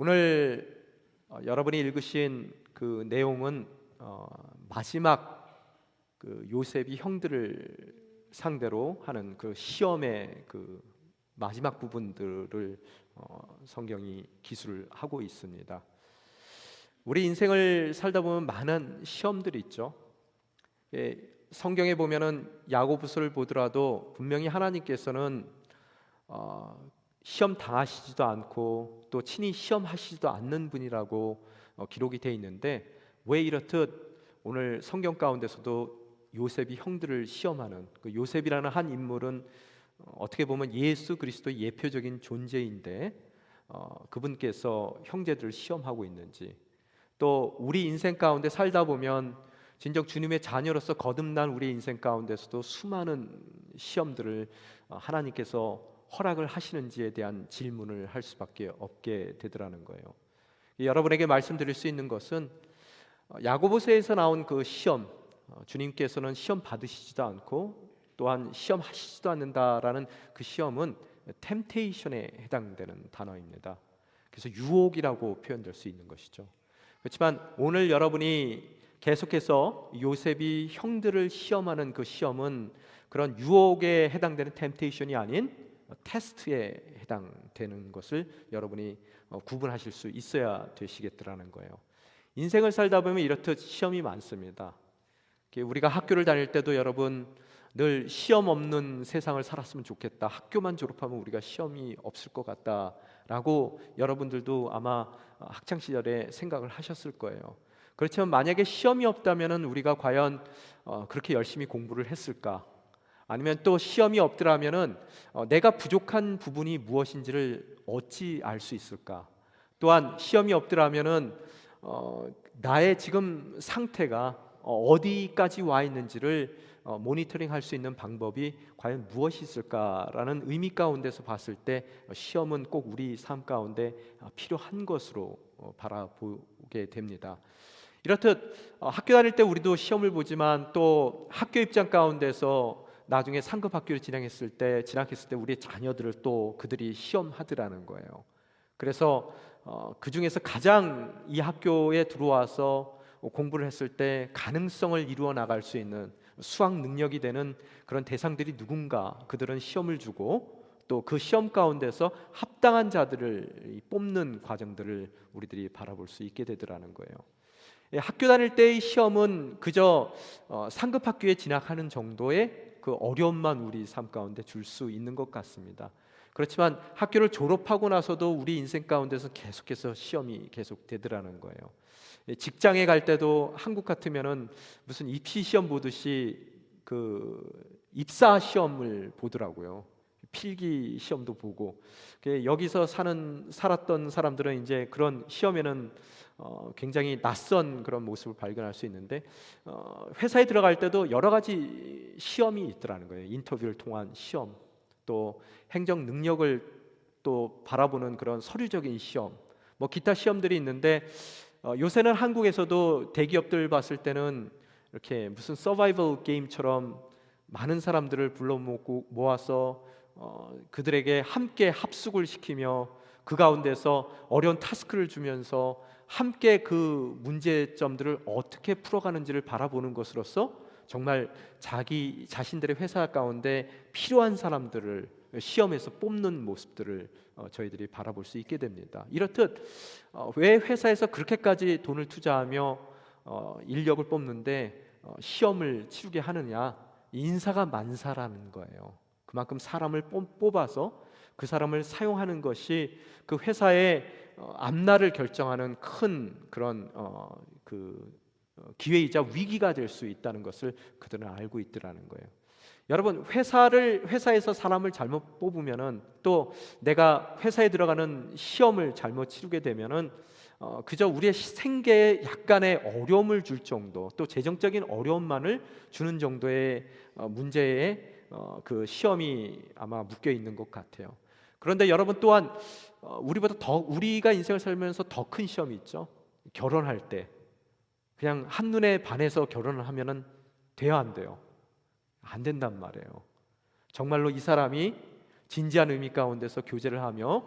오늘 여러분이 읽으신 그 내용은 마지막 그 요셉이 형들을 상대로 하는 그 시험의 그 마지막 부분들을 성경이 기술을 하고 있습니다. 우리 인생을 살다 보면 많은 시험들이 있죠. 성경에 보면은 야고보서를 보더라도 분명히 하나님께서는 시험 당하시지도 않고 또 친히 시험하시지도 않는 분이라고 기록이 되어 있는데, 왜 이렇듯 오늘 성경 가운데서도 요셉이 형들을 시험하는 그 요셉이라는 한 인물은 어떻게 보면 예수 그리스도의 예표적인 존재인데 그분께서 형제들을 시험하고 있는지, 또 우리 인생 가운데 살다 보면 진정 주님의 자녀로서 거듭난 우리 인생 가운데서도 수많은 시험들을 하나님께서 허락을 하시는지에 대한 질문을 할 수밖에 없게 되더라는 거예요. 여러분에게 말씀드릴 수 있는 것은 야고보서에서 나온 그 시험, 주님께서는 시험 받으시지도 않고 또한 시험하시지도 않는다라는 그 시험은 템테이션에 해당되는 단어입니다. 그래서 유혹이라고 표현될 수 있는 것이죠. 그렇지만 오늘 여러분이 계속해서 요셉이 형들을 시험하는 그 시험은 그런 유혹에 해당되는 템테이션이 아닌 테스트에 해당되는 것을 여러분이 구분하실 수 있어야 되시겠더라는 거예요. 인생을 살다 보면 이렇듯 시험이 많습니다. 우리가 학교를 다닐 때도 여러분 늘 시험 없는 세상을 살았으면 좋겠다, 학교만 졸업하면 우리가 시험이 없을 것 같다라고 여러분들도 아마 학창시절에 생각을 하셨을 거예요. 그렇지만 만약에 시험이 없다면 우리가 과연 그렇게 열심히 공부를 했을까? 아니면 또 시험이 없더라면 내가 부족한 부분이 무엇인지를 어찌 알 수 있을까? 또한 시험이 없더라면 나의 지금 상태가 어디까지 와 있는지를 모니터링 할 수 있는 방법이 과연 무엇이 있을까라는 의미 가운데서 봤을 때 시험은 꼭 우리 삶 가운데 필요한 것으로 바라보게 됩니다. 이렇듯 학교 다닐 때 우리도 시험을 보지만 또 학교 입장 가운데서 나중에 상급 학교를 진학했을 때 우리의 자녀들을 또 그들이 시험하더라는 거예요. 그래서 그 중에서 가장 이 학교에 들어와서 공부를 했을 때 가능성을 이루어 나갈 수 있는 수학 능력이 되는 그런 대상들이 누군가, 그들은 시험을 주고 또 그 시험 가운데서 합당한 자들을 뽑는 과정들을 우리들이 바라볼 수 있게 되더라는 거예요. 학교 다닐 때의 시험은 그저 상급 학교에 진학하는 정도의 그 어려움만 우리 삶 가운데 줄 수 있는 것 같습니다. 그렇지만 학교를 졸업하고 나서도 우리 인생 가운데서 계속해서 시험이 계속되더라는 거예요. 직장에 갈 때도 한국 같으면은 무슨 입시 시험 보듯이 그 입사 시험을 보더라고요. 필기 시험도 보고. 여기서 살았던 사람들은 이제 그런 시험에는 굉장히 낯선 그런 모습을 발견할 수 있는데, 회사에 들어갈 때도 여러 가지 시험이 있더라는 거예요. 인터뷰를 통한 시험, 또 행정 능력을 또 바라보는 그런 서류적인 시험, 뭐 기타 시험들이 있는데, 요새는 한국에서도 대기업들 봤을 때는 이렇게 무슨 서바이벌 게임처럼 많은 사람들을 불러 모아서 그들에게 함께 합숙을 시키며 그 가운데서 어려운 타스크를 주면서 함께 그 문제점들을 어떻게 풀어가는지를 바라보는 것으로서 정말 자기 자신들의 회사 가운데 필요한 사람들을 시험에서 뽑는 모습들을 저희들이 바라볼 수 있게 됩니다. 이렇듯 왜 회사에서 그렇게까지 돈을 투자하며 인력을 뽑는데 시험을 치르게 하느냐? 인사가 만사라는 거예요. 그만큼 사람을 뽑아서 그 사람을 사용하는 것이 그 회사의 앞날을 결정하는 큰 그런 기회이자 위기가 될 수 있다는 것을 그들은 알고 있더라는 거예요. 여러분, 회사에서 사람을 잘못 뽑으면은, 또 내가 회사에 들어가는 시험을 잘못 치르게 되면은 그저 우리의 생계에 약간의 어려움을 줄 정도, 또 재정적인 어려움만을 주는 정도의 문제에 그 시험이 아마 묶여 있는 것 같아요. 그런데 여러분 또한 우리가 인생을 살면서 더 큰 시험이 있죠. 결혼할 때 그냥 한눈에 반해서 결혼을 하면은 돼요, 안 돼요? 안 된단 말이에요. 정말로 이 사람이 진지한 의미 가운데서 교제를 하며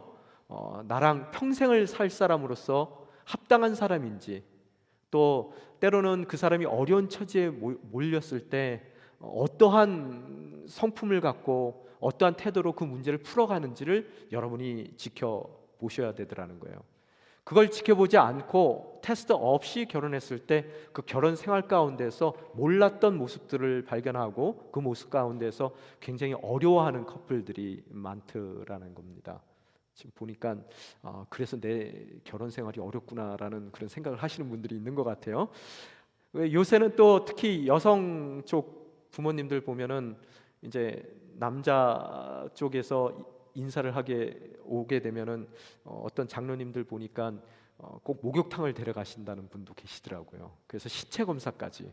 나랑 평생을 살 사람으로서 합당한 사람인지, 또 때로는 그 사람이 어려운 처지에 몰렸을 때 어떠한 성품을 갖고 어떠한 태도로 그 문제를 풀어가는지를 여러분이 지켜보셔야 되더라는 거예요. 그걸 지켜보지 않고 테스트 없이 결혼했을 때 그 결혼 생활 가운데서 몰랐던 모습들을 발견하고 그 모습 가운데서 굉장히 어려워하는 커플들이 많더라는 겁니다. 지금 보니까 그래서 내 결혼 생활이 어렵구나라는 그런 생각을 하시는 분들이 있는 것 같아요. 요새는 또 특히 여성 쪽 부모님들 보면은 이제 남자 쪽에서 인사를 하게 오게 되면은 어떤 장로님들 보니까 꼭 목욕탕을 데려가신다는 분도 계시더라고요. 그래서 신체 검사까지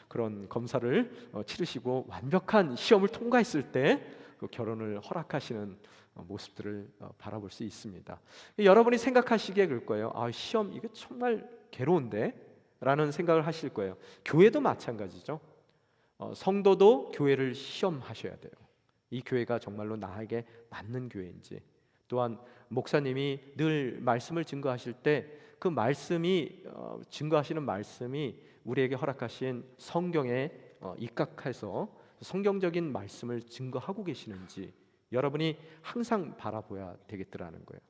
그런 검사를 치르시고 완벽한 시험을 통과했을 때 그 결혼을 허락하시는 모습들을 바라볼 수 있습니다. 여러분이 생각하시기에 그럴 거예요. 시험 이거 정말 괴로운데? 라는 생각을 하실 거예요. 교회도 마찬가지죠. 성도도 교회를 시험하셔야 돼요. 이 교회가 정말로 나에게 맞는 교회인지, 또한 목사님이 늘 말씀을 증거하실 때 그 말씀이 증거하시는 말씀이 우리에게 허락하신 성경에 입각해서 성경적인 말씀을 증거하고 계시는지 여러분이 항상 바라봐야 되겠더라는 거예요.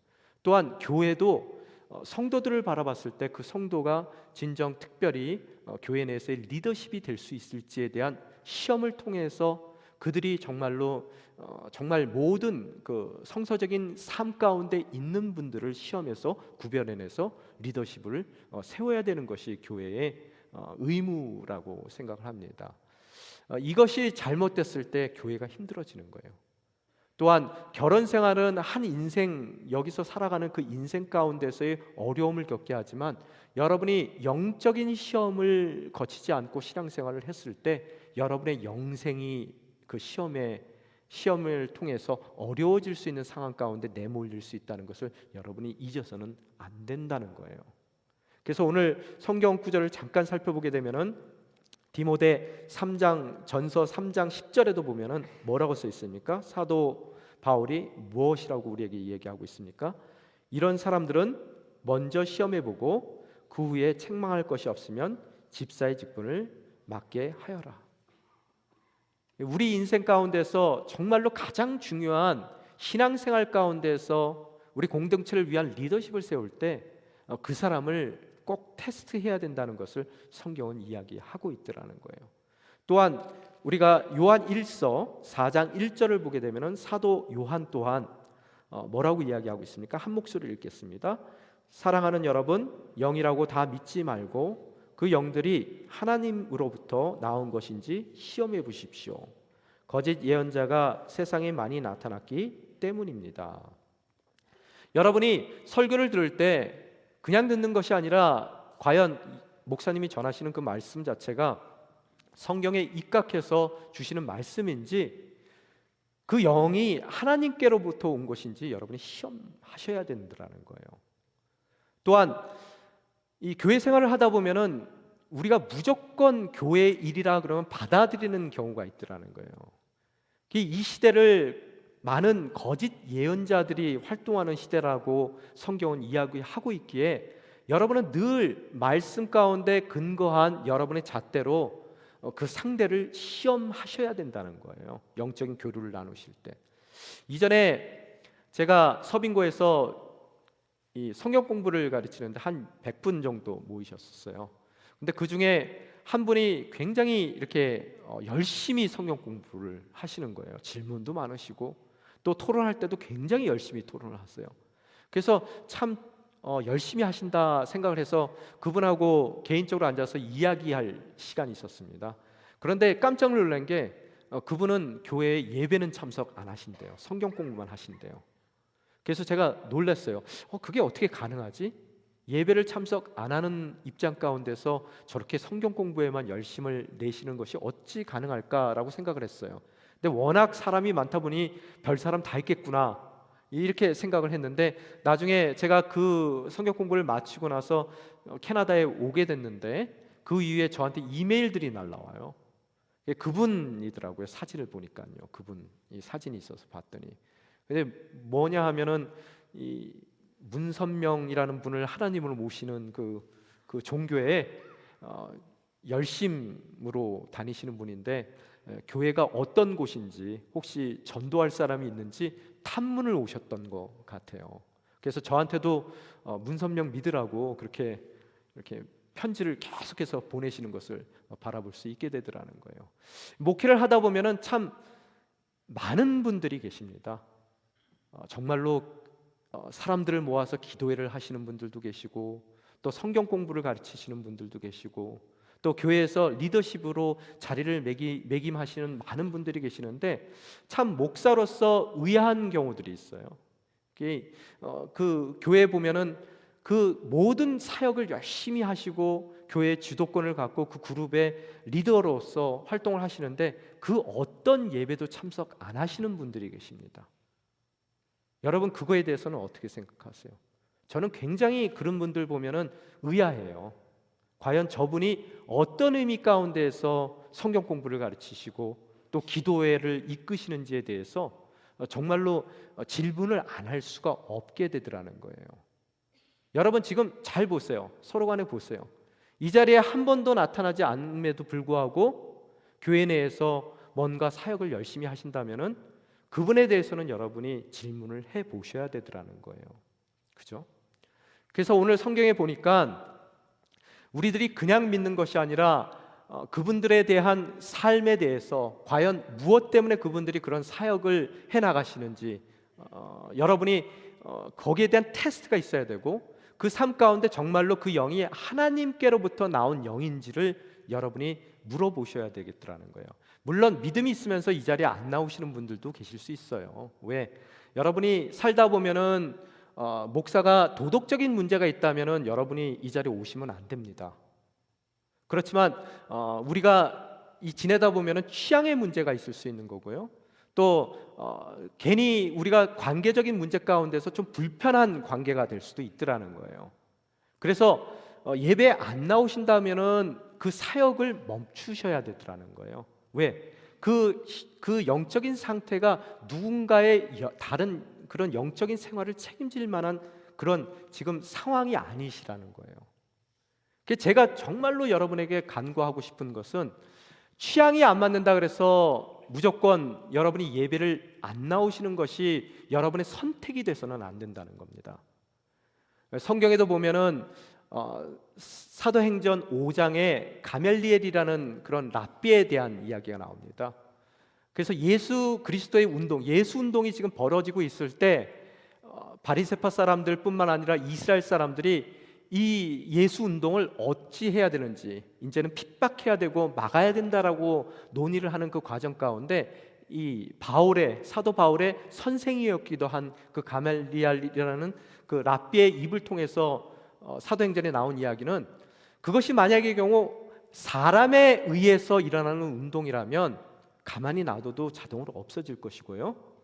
또한 교회도 성도들을 바라봤을 때 그 성도가 진정 특별히 교회 내에서의 리더십이 될 수 있을지에 대한 시험을 통해서 그들이 정말로 정말 모든 그 성서적인 삶 가운데 있는 분들을 시험에서 구별해내서 리더십을 세워야 되는 것이 교회의 의무라고 생각을 합니다. 이것이 잘못됐을 때 교회가 힘들어지는 거예요. 또한 결혼 생활은 한 인생, 여기서 살아가는 그 인생 가운데서의 어려움을 겪게 하지만 여러분이 영적인 시험을 거치지 않고 신앙생활을 했을 때 여러분의 영생이 그 시험을 통해서 어려워질 수 있는 상황 가운데 내몰릴 수 있다는 것을 여러분이 잊어서는 안 된다는 거예요. 그래서 오늘 성경 구절을 잠깐 살펴보게 되면은 디모데 3장 전서 3장 10절에도 보면은 뭐라고 써 있습니까? 사도 바울이 무엇이라고 우리에게 얘기하고 있습니까? 이런 사람들은 먼저 시험해 보고 그 후에 책망할 것이 없으면 집사의 직분을 맡게 하여라. 우리 인생 가운데서 정말로 가장 중요한 신앙생활 가운데서 우리 공동체를 위한 리더십을 세울 때 그 사람을 꼭 테스트해야 된다는 것을 성경은 이야기하고 있더라는 거예요. 또한 우리가 요한 1서 4장 1절을 보게 되면 사도 요한 또한 뭐라고 이야기하고 있습니까? 한 목소리를 읽겠습니다. 사랑하는 여러분, 영이라고 다 믿지 말고 그 영들이 하나님으로부터 나온 것인지 시험해 보십시오. 거짓 예언자가 세상에 많이 나타났기 때문입니다. 여러분이 설교를 들을 때 그냥 듣는 것이 아니라 과연 목사님이 전하시는 그 말씀 자체가 성경에 입각해서 주시는 말씀인지 그 영이 하나님께로부터 온 것인지 여러분이 시험하셔야 된다는 거예요. 또한 이 교회 생활을 하다 보면은 우리가 무조건 교회 일이라 그러면 받아들이는 경우가 있더라는 거예요. 이 시대를 많은 거짓 예언자들이 활동하는 시대라고 성경은 이야기하고 있기에 여러분은 늘 말씀 가운데 근거한 여러분의 잣대로 그 상대를 시험하셔야 된다는 거예요. 영적인 교류를 나누실 때. 이전에 제가 서빙고에서 이 성경 공부를 가르치는데 한 100분 정도 모이셨었어요. 근데 그 중에 한 분이 굉장히 이렇게 열심히 성경 공부를 하시는 거예요. 질문도 많으시고 또 토론할 때도 굉장히 열심히 토론을 하세요. 그래서 참 열심히 하신다 생각을 해서 그분하고 개인적으로 앉아서 이야기할 시간이 있었습니다. 그런데 깜짝 놀란 게 그분은 교회에 예배는 참석 안 하신대요. 성경 공부만 하신대요. 그래서 제가 놀랐어요. 그게 어떻게 가능하지? 예배를 참석 안 하는 입장 가운데서 저렇게 성경 공부에만 열심을 내시는 것이 어찌 가능할까라고 생각을 했어요. 근데 워낙 사람이 많다 보니 별 사람 다 있겠구나 이렇게 생각을 했는데 나중에 제가 그 성경 공부를 마치고 나서 캐나다에 오게 됐는데 그 이후에 저한테 이메일들이 날라와요. 그분이더라고요. 사진을 보니까요. 그분 이 사진이 있어서 봤더니 근데 뭐냐 하면은 이 문선명이라는 분을 하나님으로 모시는 그 종교에 열심으로 다니시는 분인데, 교회가 어떤 곳인지 혹시 전도할 사람이 있는지 탐문을 오셨던 것 같아요. 그래서 저한테도 문선명 믿으라고 그렇게 이렇게 편지를 계속해서 보내시는 것을 바라볼 수 있게 되더라는 거예요. 목회를 하다 보면은 참 많은 분들이 계십니다. 정말로 사람들을 모아서 기도회를 하시는 분들도 계시고, 또 성경 공부를 가르치시는 분들도 계시고, 또 교회에서 리더십으로 자리를 매김하시는 많은 분들이 계시는데, 참 목사로서 의아한 경우들이 있어요. 그 교회에 보면은 그 모든 사역을 열심히 하시고 교회의 주도권을 갖고 그 그룹의 리더로서 활동을 하시는데, 그 어떤 예배도 참석 안 하시는 분들이 계십니다. 여러분, 그거에 대해서는 어떻게 생각하세요? 저는 굉장히 그런 분들 보면은 의아해요. 과연 저분이 어떤 의미 가운데에서 성경 공부를 가르치시고 또 기도회를 이끄시는지에 대해서 정말로 질문을 안 할 수가 없게 되더라는 거예요. 여러분, 지금 잘 보세요. 서로 간에 보세요. 이 자리에 한 번도 나타나지 않음에도 불구하고 교회 내에서 뭔가 사역을 열심히 하신다면은 그분에 대해서는 여러분이 질문을 해 보셔야 되더라는 거예요. 그죠? 그래서 오늘 성경에 보니까 우리들이 그냥 믿는 것이 아니라 그분들에 대한 삶에 대해서 과연 무엇 때문에 그분들이 그런 사역을 해 나가시는지 여러분이 거기에 대한 테스트가 있어야 되고, 그 삶 가운데 정말로 그 영이 하나님께로부터 나온 영인지를 여러분이 물어보셔야 되겠더라는 거예요. 물론 믿음이 있으면서 이 자리에 안 나오시는 분들도 계실 수 있어요. 왜? 여러분이 살다 보면은 목사가 도덕적인 문제가 있다면은 여러분이 이 자리에 오시면 안 됩니다. 그렇지만 우리가 지내다 보면은 취향의 문제가 있을 수 있는 거고요. 또 괜히 우리가 관계적인 문제 가운데서 좀 불편한 관계가 될 수도 있더라는 거예요. 그래서 예배에 안 나오신다면은 그 사역을 멈추셔야 되더라는 거예요. 왜? 그 영적인 상태가 누군가의 다른 그런 영적인 생활을 책임질 만한 그런 지금 상황이 아니시라는 거예요. 제가 정말로 여러분에게 간구하고 싶은 것은, 취향이 안 맞는다 그래서 무조건 여러분이 예배를 안 나오시는 것이 여러분의 선택이 돼서는 안 된다는 겁니다. 성경에도 보면은 사도행전 5장에 가멜리엘이라는 그런 랍비에 대한 이야기가 나옵니다. 그래서 예수 그리스도의 운동, 예수 운동이 지금 벌어지고 있을 때 바리새파 사람들 뿐만 아니라 이스라엘 사람들이 이 예수 운동을 어찌 해야 되는지, 이제는 핍박해야 되고 막아야 된다라고 논의를 하는 그 과정 가운데 이 사도 바울의 선생이었기도 한 그 가멜리엘이라는 그 랍비의 입을 통해서 사도행전에 나온 이야기는, 그것이 만약의 경우 사람에 의해서 일어나는 운동이라면 가만히 놔둬도 자동으로 없어질 것이고요,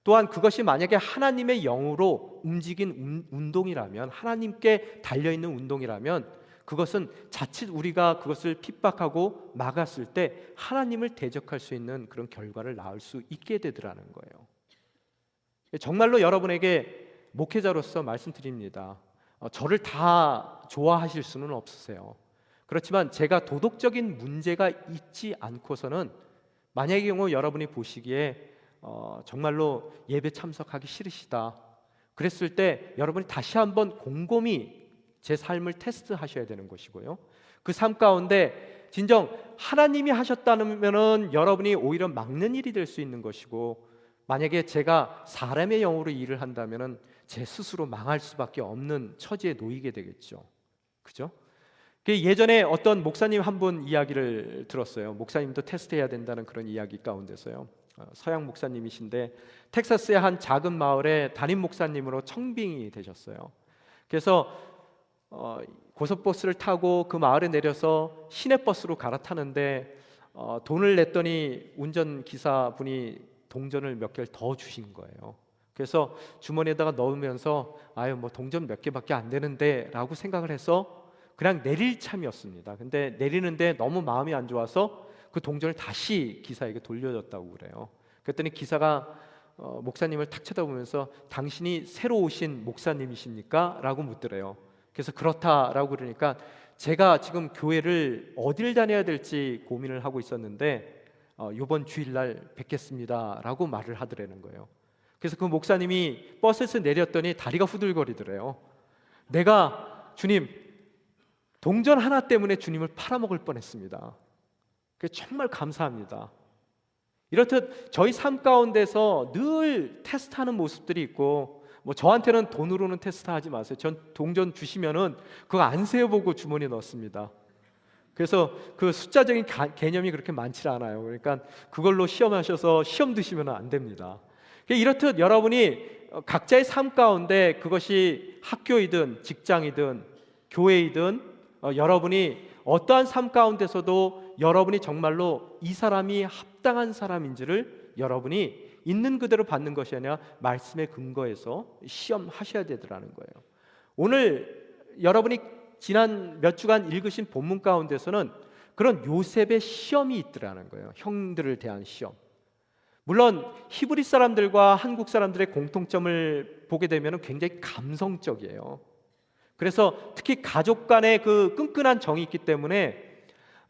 또한 그것이 만약에 하나님의 영으로 움직인 운동이라면, 하나님께 달려있는 운동이라면, 그것은 자칫 우리가 그것을 핍박하고 막았을 때 하나님을 대적할 수 있는 그런 결과를 낳을 수 있게 되더라는 거예요. 정말로 여러분에게 목회자로서 말씀드립니다. 저를 다 좋아하실 수는 없으세요. 그렇지만 제가 도덕적인 문제가 있지 않고서는 만약의 경우 여러분이 보시기에 정말로 예배 참석하기 싫으시다 그랬을 때 여러분이 다시 한번 곰곰이 제 삶을 테스트하셔야 되는 것이고요, 그 삶 가운데 진정 하나님이 하셨다면 여러분이 오히려 막는 일이 될 수 있는 것이고, 만약에 제가 사람의 영으로 일을 한다면 제 스스로 망할 수밖에 없는 처지에 놓이게 되겠죠. 그죠? 예전에 어떤 목사님 한 분 이야기를 들었어요. 목사님도 테스트해야 된다는 그런 이야기 가운데서요, 서양 목사님이신데 텍사스의 한 작은 마을에 담임 목사님으로 청빙이 되셨어요. 그래서 고속버스를 타고 그 마을에 내려서 시내버스로 갈아타는데 돈을 냈더니 운전기사분이 동전을 몇 개를 더 주신 거예요. 그래서 주머니에다가 넣으면서 아유 뭐 동전 몇 개밖에 안 되는데 라고 생각을 해서 그냥 내릴 참이었습니다. 근데 내리는데 너무 마음이 안 좋아서 그 동전을 다시 기사에게 돌려줬다고 그래요. 그랬더니 기사가 목사님을 탁 쳐다보면서 당신이 새로 오신 목사님이십니까? 라고 묻더래요. 그래서 그렇다라고 그러니까 제가 지금 교회를 어딜 다녀야 될지 고민을 하고 있었는데 이번 주일날 뵙겠습니다 라고 말을 하더라는 거예요. 그래서 그 목사님이 버스에서 내렸더니 다리가 후들거리더래요. 내가 주님 동전 하나 때문에 주님을 팔아먹을 뻔했습니다. 그래서 정말 감사합니다. 이렇듯 저희 삶 가운데서 늘 테스트하는 모습들이 있고, 뭐 저한테는 돈으로는 테스트하지 마세요. 전 동전 주시면은 그거 안 세어보고 주머니에 넣습니다. 그래서 그 숫자적인 개념이 그렇게 많지 않아요. 그러니까 그걸로 시험하셔서 시험 드시면 안 됩니다. 이렇듯 여러분이 각자의 삶 가운데 그것이 학교이든 직장이든 교회이든 여러분이 어떠한 삶 가운데서도 여러분이 정말로 이 사람이 합당한 사람인지를 여러분이 있는 그대로 받는 것이 아니라 말씀에 근거해서 시험하셔야 되더라는 거예요. 오늘 여러분이 지난 몇 주간 읽으신 본문 가운데서는 그런 요셉의 시험이 있더라는 거예요. 형들을 대한 시험. 물론 히브리 사람들과 한국 사람들의 공통점을 보게 되면 굉장히 감성적이에요. 그래서 특히 가족 간의 그 끈끈한 정이 있기 때문에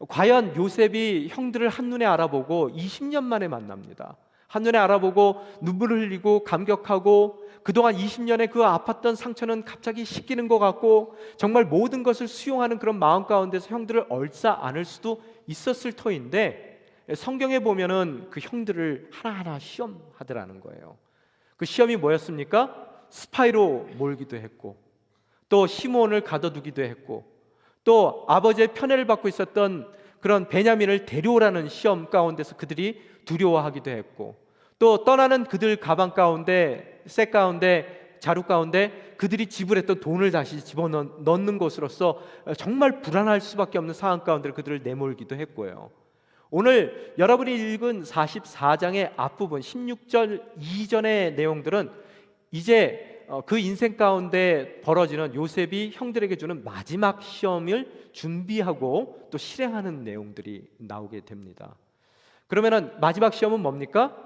과연 요셉이 형들을 한눈에 알아보고 20년 만에 만납니다. 한눈에 알아보고 눈물을 흘리고 감격하고 그동안 20년의 그 아팠던 상처는 갑자기 씻기는 것 같고 정말 모든 것을 수용하는 그런 마음 가운데서 형들을 얼싸 안을 수도 있었을 터인데 성경에 보면은 그 형들을 하나하나 시험하더라는 거예요. 그 시험이 뭐였습니까? 스파이로 몰기도 했고 또 시므온을 가둬두기도 했고 또 아버지의 편애를 받고 있었던 그런 베냐민을 데려오라는 시험 가운데서 그들이 두려워하기도 했고 또 떠나는 그들 가방 가운데 색 가운데 자루 가운데 그들이 지불했던 돈을 다시 집어넣는 것으로서 정말 불안할 수밖에 없는 상황 가운데 그들을 내몰기도 했고요. 오늘 여러분이 읽은 44장의 앞부분 16절 이전의 내용들은 이제 그 인생 가운데 벌어지는 요셉이 형들에게 주는 마지막 시험을 준비하고 또 실행하는 내용들이 나오게 됩니다. 그러면은 마지막 시험은 뭡니까?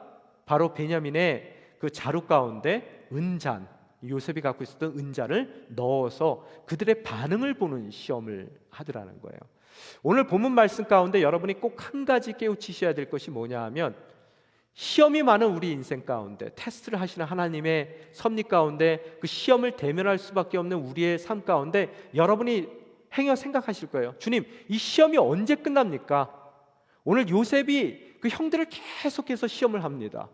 바로 베냐민의 그 자루 가운데 은잔, 요셉이 갖고 있었던 은잔을 넣어서 그들의 반응을 보는 시험을 하더라는 거예요. 오늘 본문 말씀 가운데 여러분이 꼭 한 가지 깨우치셔야 될 것이 뭐냐 하면 시험이 많은 우리 인생 가운데 테스트를 하시는 하나님의 섭리 가운데 그 시험을 대면할 수밖에 없는 우리의 삶 가운데 여러분이 행여 생각하실 거예요. 주님, 이 시험이 언제 끝납니까? 오늘 요셉이 그 형들을 계속해서 시험을 합니다.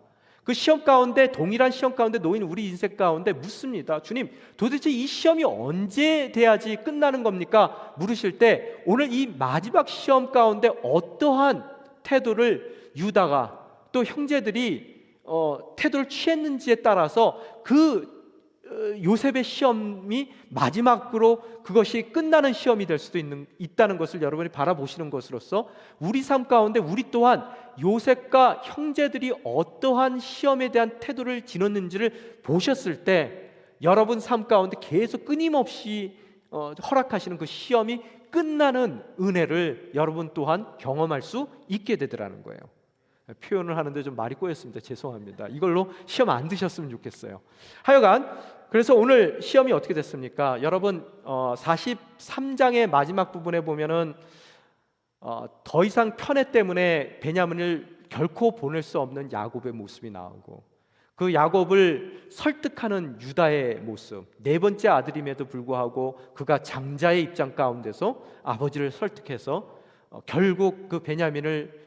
그 시험 가운데 동일한 시험 가운데 놓인 우리 인생 가운데 묻습니다. 주님, 도대체 이 시험이 언제 돼야지 끝나는 겁니까? 물으실 때 오늘 이 마지막 시험 가운데 어떠한 태도를 유다가 또 형제들이 태도를 취했는지에 따라서 그 요셉의 시험이 마지막으로 그것이 끝나는 시험이 될 수도 있다는 것을 여러분이 바라보시는 것으로서 우리 삶 가운데 우리 또한 요셉과 형제들이 어떠한 시험에 대한 태도를 지녔는지를 보셨을 때 여러분 삶 가운데 계속 끊임없이 허락하시는 그 시험이 끝나는 은혜를 여러분 또한 경험할 수 있게 되더라는 거예요. 표현을 하는데 좀 말이 꼬였습니다. 죄송합니다. 이걸로 시험 안 드셨으면 좋겠어요. 하여간 그래서 오늘 시험이 어떻게 됐습니까? 여러분 43장의 마지막 부분에 보면은 더 이상 편애 때문에 베냐민을 결코 보낼 수 없는 야곱의 모습이 나오고 그 야곱을 설득하는 유다의 모습, 네 번째 아들임에도 불구하고 그가 장자의 입장 가운데서 아버지를 설득해서 결국 그 베냐민을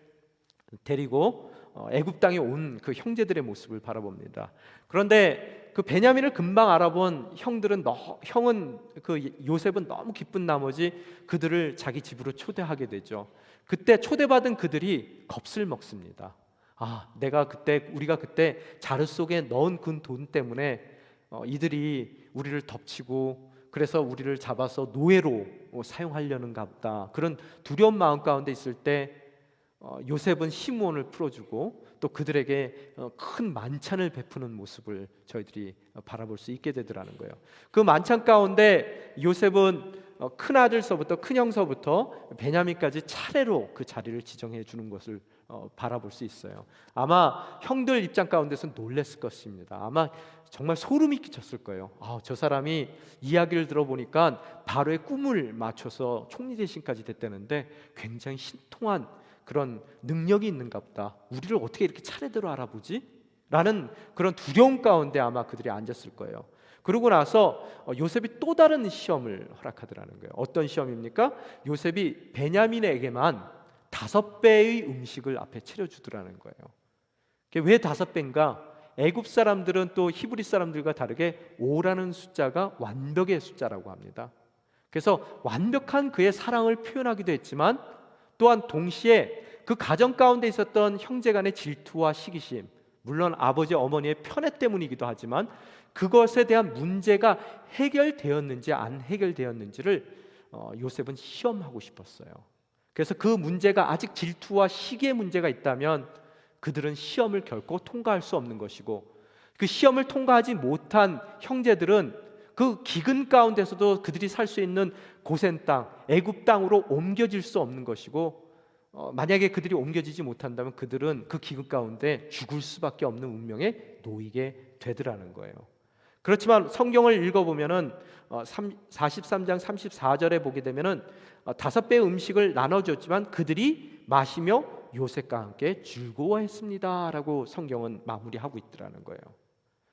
데리고 애굽 땅에 온 그 형제들의 모습을 바라봅니다. 그런데 그 베냐민을 금방 알아본 형은 그 요셉은 너무 기쁜 나머지 그들을 자기 집으로 초대하게 되죠. 그때 초대받은 그들이 겁을 먹습니다. 우리가 그때 자루 속에 넣은 그 돈 때문에 이들이 우리를 덮치고 그래서 우리를 잡아서 노예로 사용하려는가 보다. 그런 두려운 마음 가운데 있을 때 요셉은 시므온을 풀어주고 또 그들에게 큰 만찬을 베푸는 모습을 저희들이 바라볼 수 있게 되더라는 거예요. 그 만찬 가운데 요셉은 큰아들서부터 큰형서부터 베냐민까지 차례로 그 자리를 지정해 주는 것을 바라볼 수 있어요. 아마 형들 입장 가운데서 놀랬을 것입니다. 아마 정말 소름이 끼쳤을 거예요. 저 사람이 이야기를 들어보니까 바로의 꿈을 맞춰서 총리 대신까지 됐다는데 굉장히 신통한 그런 능력이 있는가 보다. 우리를 어떻게 이렇게 차례대로 알아보지? 라는 그런 두려움 가운데 아마 그들이 앉았을 거예요. 그러고 나서 요셉이 또 다른 시험을 허락하더라는 거예요. 어떤 시험입니까? 요셉이 베냐민에게만 5배의 음식을 앞에 차려주더라는 거예요. 그게 왜 5배인가? 애굽 사람들은 또 히브리 사람들과 다르게 5라는 숫자가 완벽의 숫자라고 합니다. 그래서 완벽한 그의 사랑을 표현하기도 했지만 또한 동시에 그 가정 가운데 있었던 형제간의 질투와 시기심, 물론 아버지 어머니의 편애 때문이기도 하지만 그것에 대한 문제가 해결되었는지 안 해결되었는지를 요셉은 시험하고 싶었어요. 그래서 그 문제가 아직 질투와 시기의 문제가 있다면 그들은 시험을 결코 통과할 수 없는 것이고, 그 시험을 통과하지 못한 형제들은 그 기근 가운데서도 그들이 살 수 있는 고센 땅, 애굽 땅으로 옮겨질 수 없는 것이고, 만약에 그들이 옮겨지지 못한다면 그들은 그 기근 가운데 죽을 수밖에 없는 운명에 놓이게 되더라는 거예요. 그렇지만 성경을 읽어보면은 43장 34절에 보게 되면은 5배의 음식을 나눠줬지만 그들이 마시며 요셉과 함께 즐거워했습니다 라고 성경은 마무리하고 있더라는 거예요.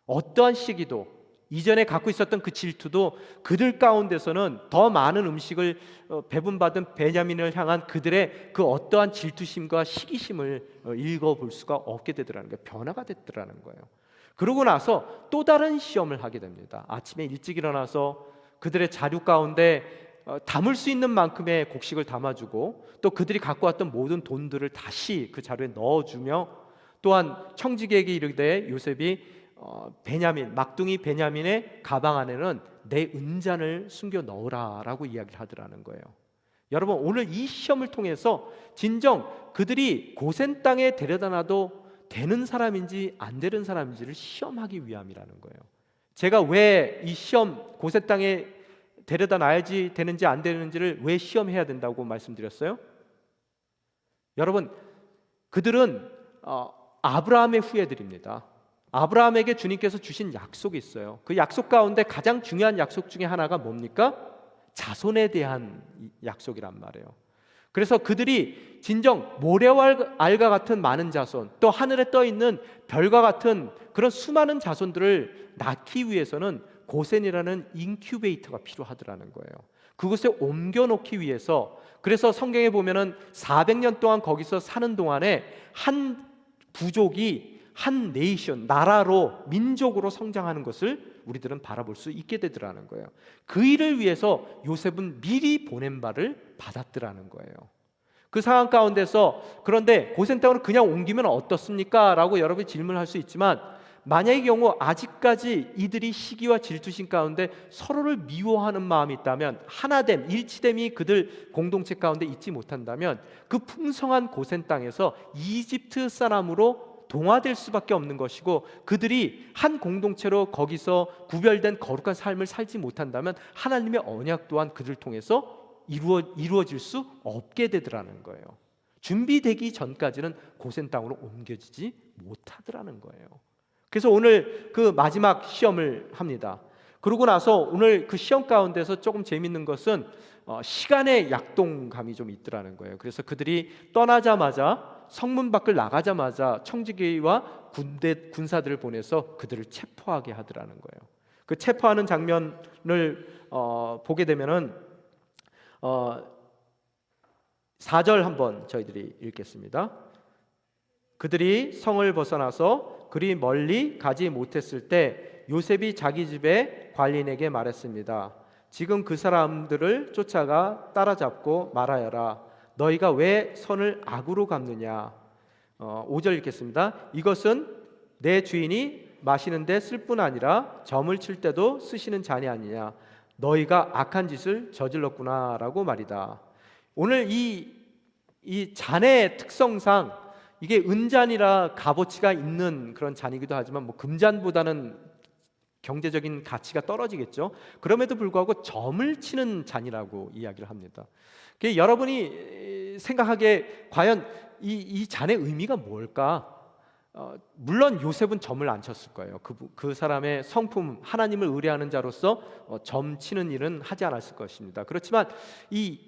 어떠한 시기도, 이전에 갖고 있었던 그 질투도 그들 가운데서는 더 많은 음식을 배분받은 베냐민을 향한 그들의 그 어떠한 질투심과 시기심을 읽어볼 수가 없게 되더라는 거예요. 변화가 됐더라는 거예요. 그러고 나서 또 다른 시험을 하게 됩니다. 아침에 일찍 일어나서 그들의 자료 가운데 담을 수 있는 만큼의 곡식을 담아주고, 또 그들이 갖고 왔던 모든 돈들을 다시 그 자루에 넣어주며, 또한 청지기에게 이르되 요셉이 베냐민, 막둥이 베냐민의 가방 안에는 내 은잔을 숨겨 넣으라 라고 이야기를 하더라는 거예요. 여러분, 오늘 이 시험을 통해서 진정 그들이 고센 땅에 데려다 놔도 되는 사람인지 안 되는 사람인지를 시험하기 위함이라는 거예요. 제가 왜 이 시험, 고센 땅에 데려다 놔야지 되는지 안 되는지를 왜 시험해야 된다고 말씀드렸어요? 여러분, 그들은 아브라함의 후예들입니다. 아브라함에게 주님께서 주신 약속이 있어요. 그 약속 가운데 가장 중요한 약속 중에 하나가 뭡니까? 자손에 대한 약속이란 말이에요. 그래서 그들이 진정 모래와 알과 같은 많은 자손, 또 하늘에 떠 있는 별과 같은 그런 수많은 자손들을 낳기 위해서는 고센이라는 인큐베이터가 필요하더라는 거예요. 그곳에 옮겨놓기 위해서, 그래서 성경에 보면은 400년 동안 거기서 사는 동안에 한 부족이 한 네이션, 나라로, 민족으로 성장하는 것을 우리들은 바라볼 수 있게 되더라는 거예요. 그 일을 위해서 요셉은 미리 보낸 바를 받았더라는 거예요. 그 상황 가운데서, 그런데 고센 땅으로 그냥 옮기면 어떻습니까? 라고 여러분이 질문할 수 있지만, 만약의 경우 아직까지 이들이 시기와 질투심 가운데 서로를 미워하는 마음이 있다면, 하나됨, 일치됨이 그들 공동체 가운데 있지 못한다면 그 풍성한 고센 땅에서 이집트 사람으로 동화될 수밖에 없는 것이고, 그들이 한 공동체로 거기서 구별된 거룩한 삶을 살지 못한다면 하나님의 언약 또한 그들 통해서 이루어질 수 없게 되더라는 거예요. 준비되기 전까지는 고센 땅으로 옮겨지지 못하더라는 거예요. 그래서 오늘 그 마지막 시험을 합니다. 그러고 나서 오늘 그 시험 가운데서 조금 재밌는 것은 시간의 약동감이 좀 있더라는 거예요. 그래서 그들이 떠나자마자, 성문 밖을 나가자마자 청지기와 군사들을 보내서 그들을 체포하게 하더라는 거예요. 그 체포하는 장면을 보게 되면은 4절 한번 저희들이 읽겠습니다. 그들이 성을 벗어나서 그리 멀리 가지 못했을 때 요셉이 자기 집의 관리인에게 말했습니다. 지금 그 사람들을 쫓아가 따라잡고 말하여라. 너희가 왜 선을 악으로 갚느냐. 5절 읽겠습니다. 이것은 내 주인이 마시는데 쓸 뿐 아니라 점을 칠 때도 쓰시는 잔이 아니냐. 너희가 악한 짓을 저질렀구나 라고 말이다. 오늘 이 잔의 특성상 이게 은잔이라 값어치가 있는 그런 잔이기도 하지만 금잔보다는 경제적인 가치가 떨어지겠죠. 그럼에도 불구하고 점을 치는 잔이라고 이야기를 합니다. 여러분이 생각하기에 과연 이 잔의 의미가 뭘까? 물론 요셉은 점을 안 쳤을 거예요. 그 사람의 성품, 하나님을 의뢰하는 자로서 점 치는 일은 하지 않았을 것입니다. 그렇지만 이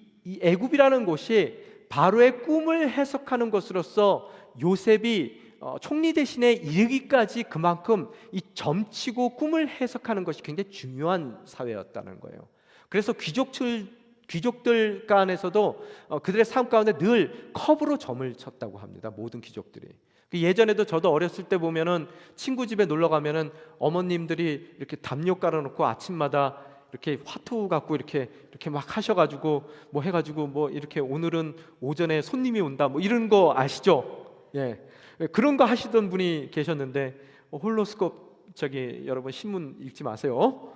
애굽이라는 곳이 바로의 꿈을 해석하는 것으로서 요셉이 총리 대신에 이르기까지 그만큼 이 점치고 꿈을 해석하는 것이 굉장히 중요한 사회였다는 거예요. 그래서 귀족들 간에서도 그들의 삶 가운데 늘 컵으로 점을 쳤다고 합니다. 모든 귀족들이. 예전에도 저도 어렸을 때 보면은 친구 집에 놀러 가면은 어머님들이 이렇게 담요 깔아놓고 아침마다 이렇게 화투 갖고 이렇게 막 하셔가지고 뭐 해가지고 뭐 이렇게 오늘은 오전에 손님이 온다 뭐 이런 거 아시죠? 예, 그런 거 하시던 분이 계셨는데 홀로스콥 여러분 신문 읽지 마세요.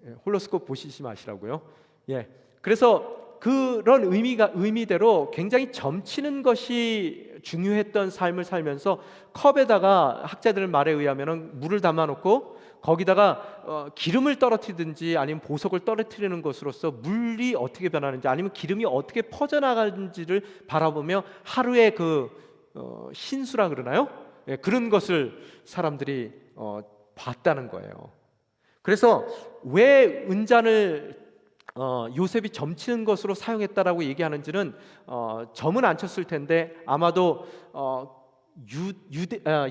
예, 홀로스콥 보시지 마시라고요. 예, 그래서 그런 의미대로 굉장히 점치는 것이 중요했던 삶을 살면서 컵에다가 학자들 말에 의하면 물을 담아놓고 거기다가 기름을 떨어뜨리든지 아니면 보석을 떨어뜨리는 것으로서 물이 어떻게 변하는지 아니면 기름이 어떻게 퍼져나가는지를 바라보며 하루의 신수라 그러나요? 예, 그런 것을 사람들이 봤다는 거예요. 그래서 왜 은잔을 요셉이 점치는 것으로 사용했다라고 얘기하는지는 점은 안 쳤을 텐데 아마도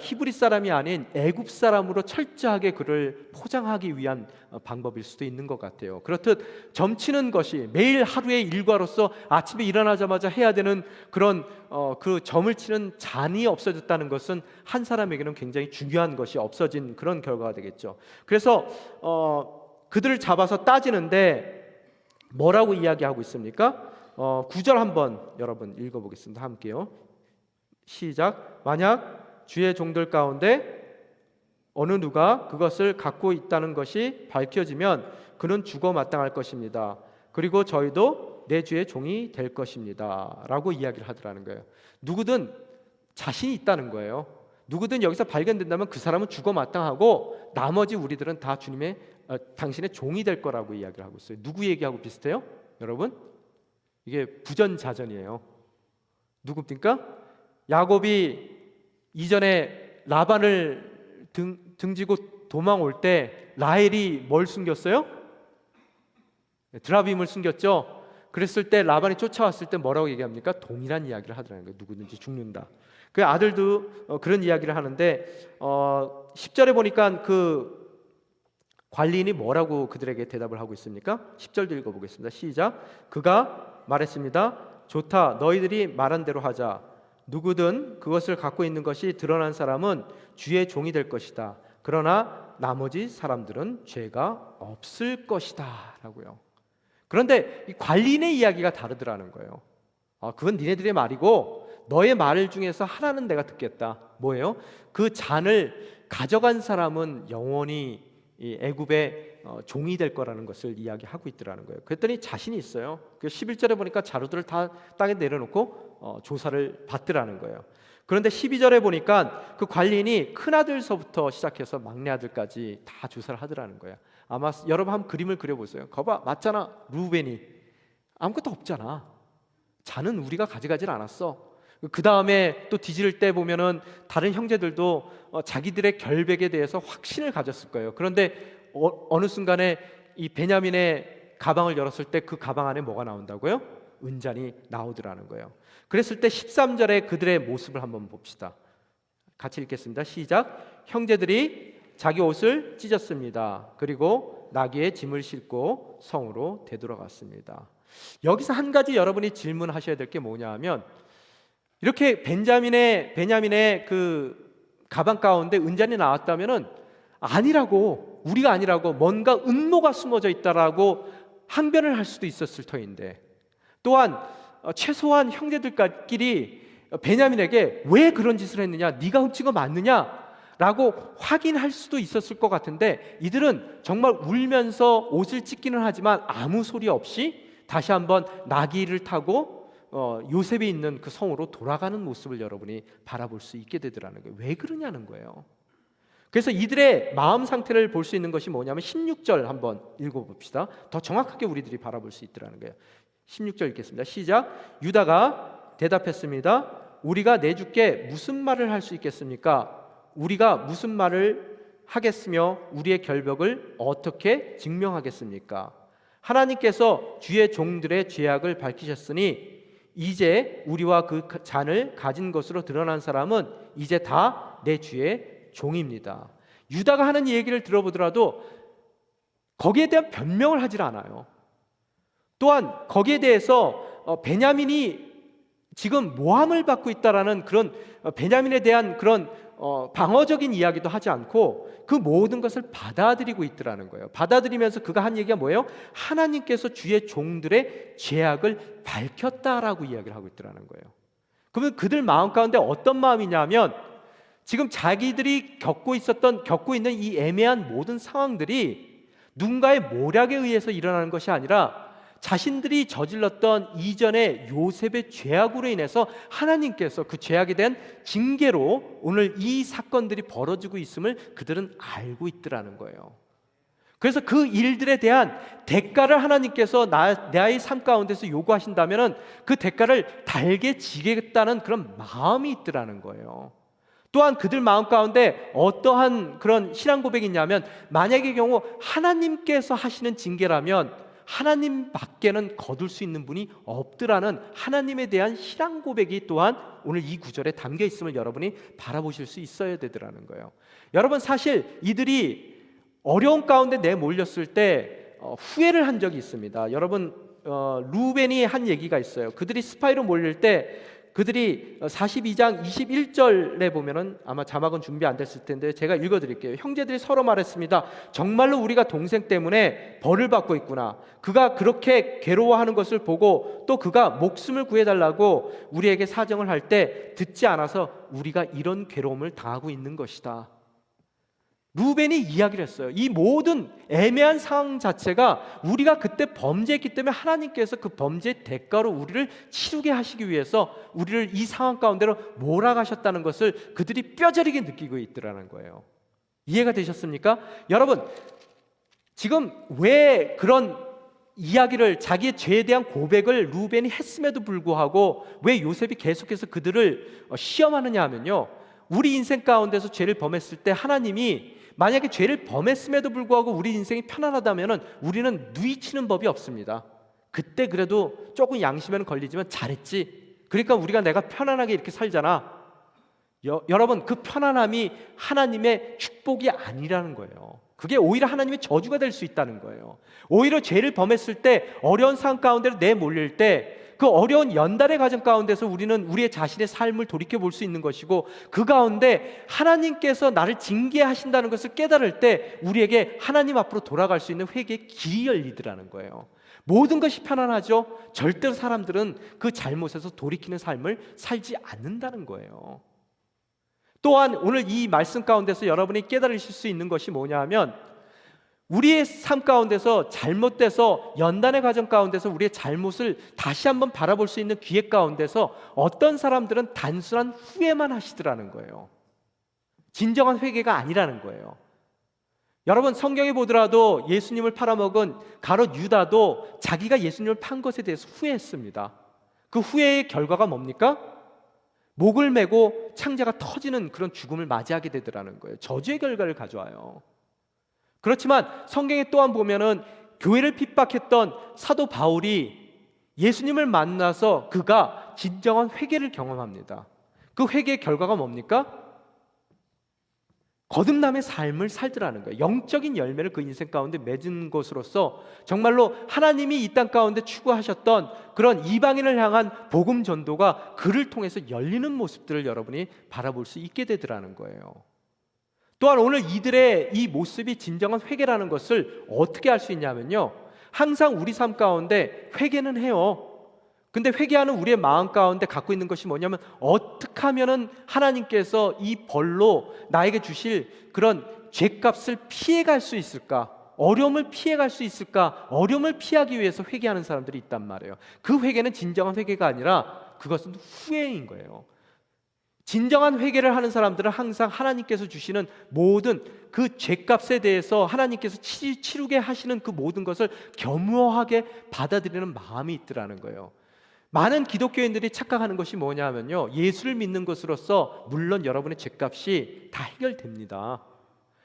히브리 사람이 아닌 애굽 사람으로 철저하게 그를 포장하기 위한 방법일 수도 있는 것 같아요. 그렇듯 점치는 것이 매일 하루의 일과로서 아침에 일어나자마자 해야 되는 그런 그 점을 치는 잔이 없어졌다는 것은 한 사람에게는 굉장히 중요한 것이 없어진 그런 결과가 되겠죠. 그래서 그들을 잡아서 따지는데 뭐라고 이야기하고 있습니까? 9절 한번 여러분 읽어보겠습니다. 함께요. 시작. 만약 주의 종들 가운데 어느 누가 그것을 갖고 있다는 것이 밝혀지면 그는 죽어 마땅할 것입니다. 그리고 저희도 내 주의 종이 될 것입니다. 라고 이야기를 하더라는 거예요. 누구든 자신이 있다는 거예요. 누구든 여기서 발견된다면 그 사람은 죽어 마땅하고 나머지 우리들은 다 당신의 종이 될 거라고 이야기를 하고 있어요. 누구 얘기하고 비슷해요? 여러분? 이게 부전자전이에요. 누굽니까? 야곱이 이전에 라반을 등지고 도망올 때 라헬이 뭘 숨겼어요? 드라빔을 숨겼죠. 그랬을 때 라반이 쫓아왔을 때 뭐라고 얘기합니까? 동일한 이야기를 하더라는 거예요. 누구든지 죽는다. 그 아들도 그런 이야기를 하는데 10절에 보니까 그 관리인이 뭐라고 그들에게 대답을 하고 있습니까? 10절도 읽어보겠습니다. 시작. 그가 말했습니다. 좋다. 너희들이 말한 대로 하자. 누구든 그것을 갖고 있는 것이 드러난 사람은 주의 종이 될 것이다. 그러나 나머지 사람들은 죄가 없을 것이다 라고요. 그런데 이 관리인의 이야기가 다르더라는 거예요. 그건 니네들의 말이고 너의 말 중에서 하나는 내가 듣겠다. 뭐예요? 그 잔을 가져간 사람은 영원히 이 애굽의 종이 될 거라는 것을 이야기하고 있더라는 거예요. 그랬더니 자신이 있어요. 11절에 보니까 자루들을 다 땅에 내려놓고 조사를 받더라는 거예요. 그런데 12절에 보니까 그 관리인이 큰아들서부터 시작해서 막내아들까지 다 조사를 하더라는 거예요. 아마 여러분 한번 그림을 그려보세요. 거봐, 맞잖아. 루벤이 아무것도 없잖아. 잔은 우리가 가져가질 않았어. 그 다음에 또 뒤질 때 보면은 다른 형제들도 자기들의 결백에 대해서 확신을 가졌을 거예요. 그런데 어느 순간에 이 베냐민의 가방을 열었을 때 그 가방 안에 뭐가 나온다고요? 은잔이 나오더라는 거예요. 그랬을 때 13절에 그들의 모습을 한번 봅시다. 같이 읽겠습니다. 시작. 형제들이 자기 옷을 찢었습니다. 그리고 나귀의 짐을 싣고 성으로 되돌아갔습니다. 여기서 한 가지 여러분이 질문하셔야 될 게 뭐냐 하면 이렇게 베냐민의 그 가방 가운데 은잔이 나왔다면은 아니라고, 우리가 아니라고 뭔가 음모가 숨어져 있다라고 항변을 할 수도 있었을 터인데, 또한 최소한 형제들끼리 베냐민에게 왜 그런 짓을 했느냐, 네가 훔친 거 맞느냐 라고 확인할 수도 있었을 것 같은데, 이들은 정말 울면서 옷을 찢기는 하지만 아무 소리 없이 다시 한번 나귀를 타고 요셉이 있는 그 성으로 돌아가는 모습을 여러분이 바라볼 수 있게 되더라는 거예요. 왜 그러냐는 거예요. 그래서 이들의 마음 상태를 볼 수 있는 것이 뭐냐면 16절 한번 읽어봅시다. 더 정확하게 우리들이 바라볼 수 있더라는 거예요. 16절 읽겠습니다. 시작. 유다가 대답했습니다. 우리가 내 주께 무슨 말을 할 수 있겠습니까? 우리가 무슨 말을 하겠으며 우리의 결벽을 어떻게 증명하겠습니까? 하나님께서 주의 종들의 죄악을 밝히셨으니 이제 우리와 그 잔을 가진 것으로 드러난 사람은 이제 다 내 주의 종입니다. 유다가 하는 이 얘기를 들어보더라도 거기에 대한 변명을 하질 않아요. 또한 거기에 대해서 베냐민이 지금 모함을 받고 있다라는 그런 베냐민에 대한 그런 방어적인 이야기도 하지 않고 그 모든 것을 받아들이고 있더라는 거예요. 받아들이면서 그가 한 얘기가 뭐예요? 하나님께서 주의 종들의 죄악을 밝혔다라고 이야기를 하고 있더라는 거예요. 그러면 그들 마음 가운데 어떤 마음이냐면 지금 자기들이 겪고 있는 이 애매한 모든 상황들이 누군가의 모략에 의해서 일어나는 것이 아니라 자신들이 저질렀던 이전의 요셉의 죄악으로 인해서 하나님께서 그 죄악에 대한 징계로 오늘 이 사건들이 벌어지고 있음을 그들은 알고 있더라는 거예요. 그래서 그 일들에 대한 대가를 하나님께서 나의 삶 가운데서 요구하신다면 그 대가를 달게 지겠다는 그런 마음이 있더라는 거예요. 또한 그들 마음 가운데 어떠한 그런 신앙 고백이 있냐면 만약의 경우 하나님께서 하시는 징계라면 하나님밖에는 거둘 수 있는 분이 없더라는 하나님에 대한 신앙 고백이 또한 오늘 이 구절에 담겨 있음을 여러분이 바라보실 수 있어야 되더라는 거예요. 여러분, 사실 이들이 어려움 가운데 내몰렸을 때 후회를 한 적이 있습니다. 여러분, 루벤이 한 얘기가 있어요. 그들이 스파이로 몰릴 때 그들이 42장 21절에 보면은 아마 자막은 준비 안 됐을 텐데 제가 읽어드릴게요. 형제들이 서로 말했습니다. 정말로 우리가 동생 때문에 벌을 받고 있구나. 그가 그렇게 괴로워하는 것을 보고 또 그가 목숨을 구해달라고 우리에게 사정을 할 때 듣지 않아서 우리가 이런 괴로움을 당하고 있는 것이다. 루벤이 이야기를 했어요. 이 모든 애매한 상황 자체가 우리가 그때 범죄했기 때문에 하나님께서 그 범죄의 대가로 우리를 치르게 하시기 위해서 우리를 이 상황 가운데로 몰아가셨다는 것을 그들이 뼈저리게 느끼고 있더라는 거예요. 이해가 되셨습니까? 여러분, 지금 왜 그런 이야기를, 자기의 죄에 대한 고백을 루벤이 했음에도 불구하고 왜 요셉이 계속해서 그들을 시험하느냐 하면요, 우리 인생 가운데서 죄를 범했을 때 하나님이 만약에 죄를 범했음에도 불구하고 우리 인생이 편안하다면 우리는 누이치는 법이 없습니다. 그때 그래도 조금 양심에는 걸리지만 잘했지, 그러니까 우리가 내가 편안하게 이렇게 살잖아. 여러분, 그 편안함이 하나님의 축복이 아니라는 거예요. 그게 오히려 하나님의 저주가 될 수 있다는 거예요. 오히려 죄를 범했을 때, 어려운 상황 가운데로 내몰릴 때, 그 어려운 연단의 과정 가운데서 우리는 우리의 자신의 삶을 돌이켜볼 수 있는 것이고, 그 가운데 하나님께서 나를 징계하신다는 것을 깨달을 때 우리에게 하나님 앞으로 돌아갈 수 있는 회개의 길이 열리더라는 거예요. 모든 것이 편안하죠? 절대로 사람들은 그 잘못에서 돌이키는 삶을 살지 않는다는 거예요. 또한 오늘 이 말씀 가운데서 여러분이 깨달으실 수 있는 것이 뭐냐 하면, 우리의 삶 가운데서 잘못돼서 연단의 과정 가운데서 우리의 잘못을 다시 한번 바라볼 수 있는 기회 가운데서 어떤 사람들은 단순한 후회만 하시더라는 거예요. 진정한 회개가 아니라는 거예요. 여러분, 성경에 보더라도 예수님을 팔아먹은 가롯 유다도 자기가 예수님을 판 것에 대해서 후회했습니다. 그 후회의 결과가 뭡니까? 목을 메고 창자가 터지는 그런 죽음을 맞이하게 되더라는 거예요. 저주의 결과를 가져와요. 그렇지만 성경에 또한 보면은 교회를 핍박했던 사도 바울이 예수님을 만나서 그가 진정한 회개를 경험합니다. 그 회개의 결과가 뭡니까? 거듭남의 삶을 살더라는 거예요. 영적인 열매를 그 인생 가운데 맺은 것으로서 정말로 하나님이 이 땅 가운데 추구하셨던 그런 이방인을 향한 복음 전도가 그를 통해서 열리는 모습들을 여러분이 바라볼 수 있게 되더라는 거예요. 또한 오늘 이들의 이 모습이 진정한 회개라는 것을 어떻게 알 수 있냐면요, 항상 우리 삶 가운데 회개는 해요. 근데 회개하는 우리의 마음 가운데 갖고 있는 것이 뭐냐면, 어떻게 하면은 하나님께서 이 벌로 나에게 주실 그런 죄값을 피해갈 수 있을까, 어려움을 피해갈 수 있을까, 어려움을 피하기 위해서 회개하는 사람들이 있단 말이에요. 그 회개는 진정한 회개가 아니라 그것은 후회인 거예요. 진정한 회개를 하는 사람들은 항상 하나님께서 주시는 모든 그 죄값에 대해서 하나님께서 치르게 하시는 그 모든 것을 겸허하게 받아들이는 마음이 있더라는 거예요. 많은 기독교인들이 착각하는 것이 뭐냐면요, 예수를 믿는 것으로서 물론 여러분의 죄값이 다 해결됩니다.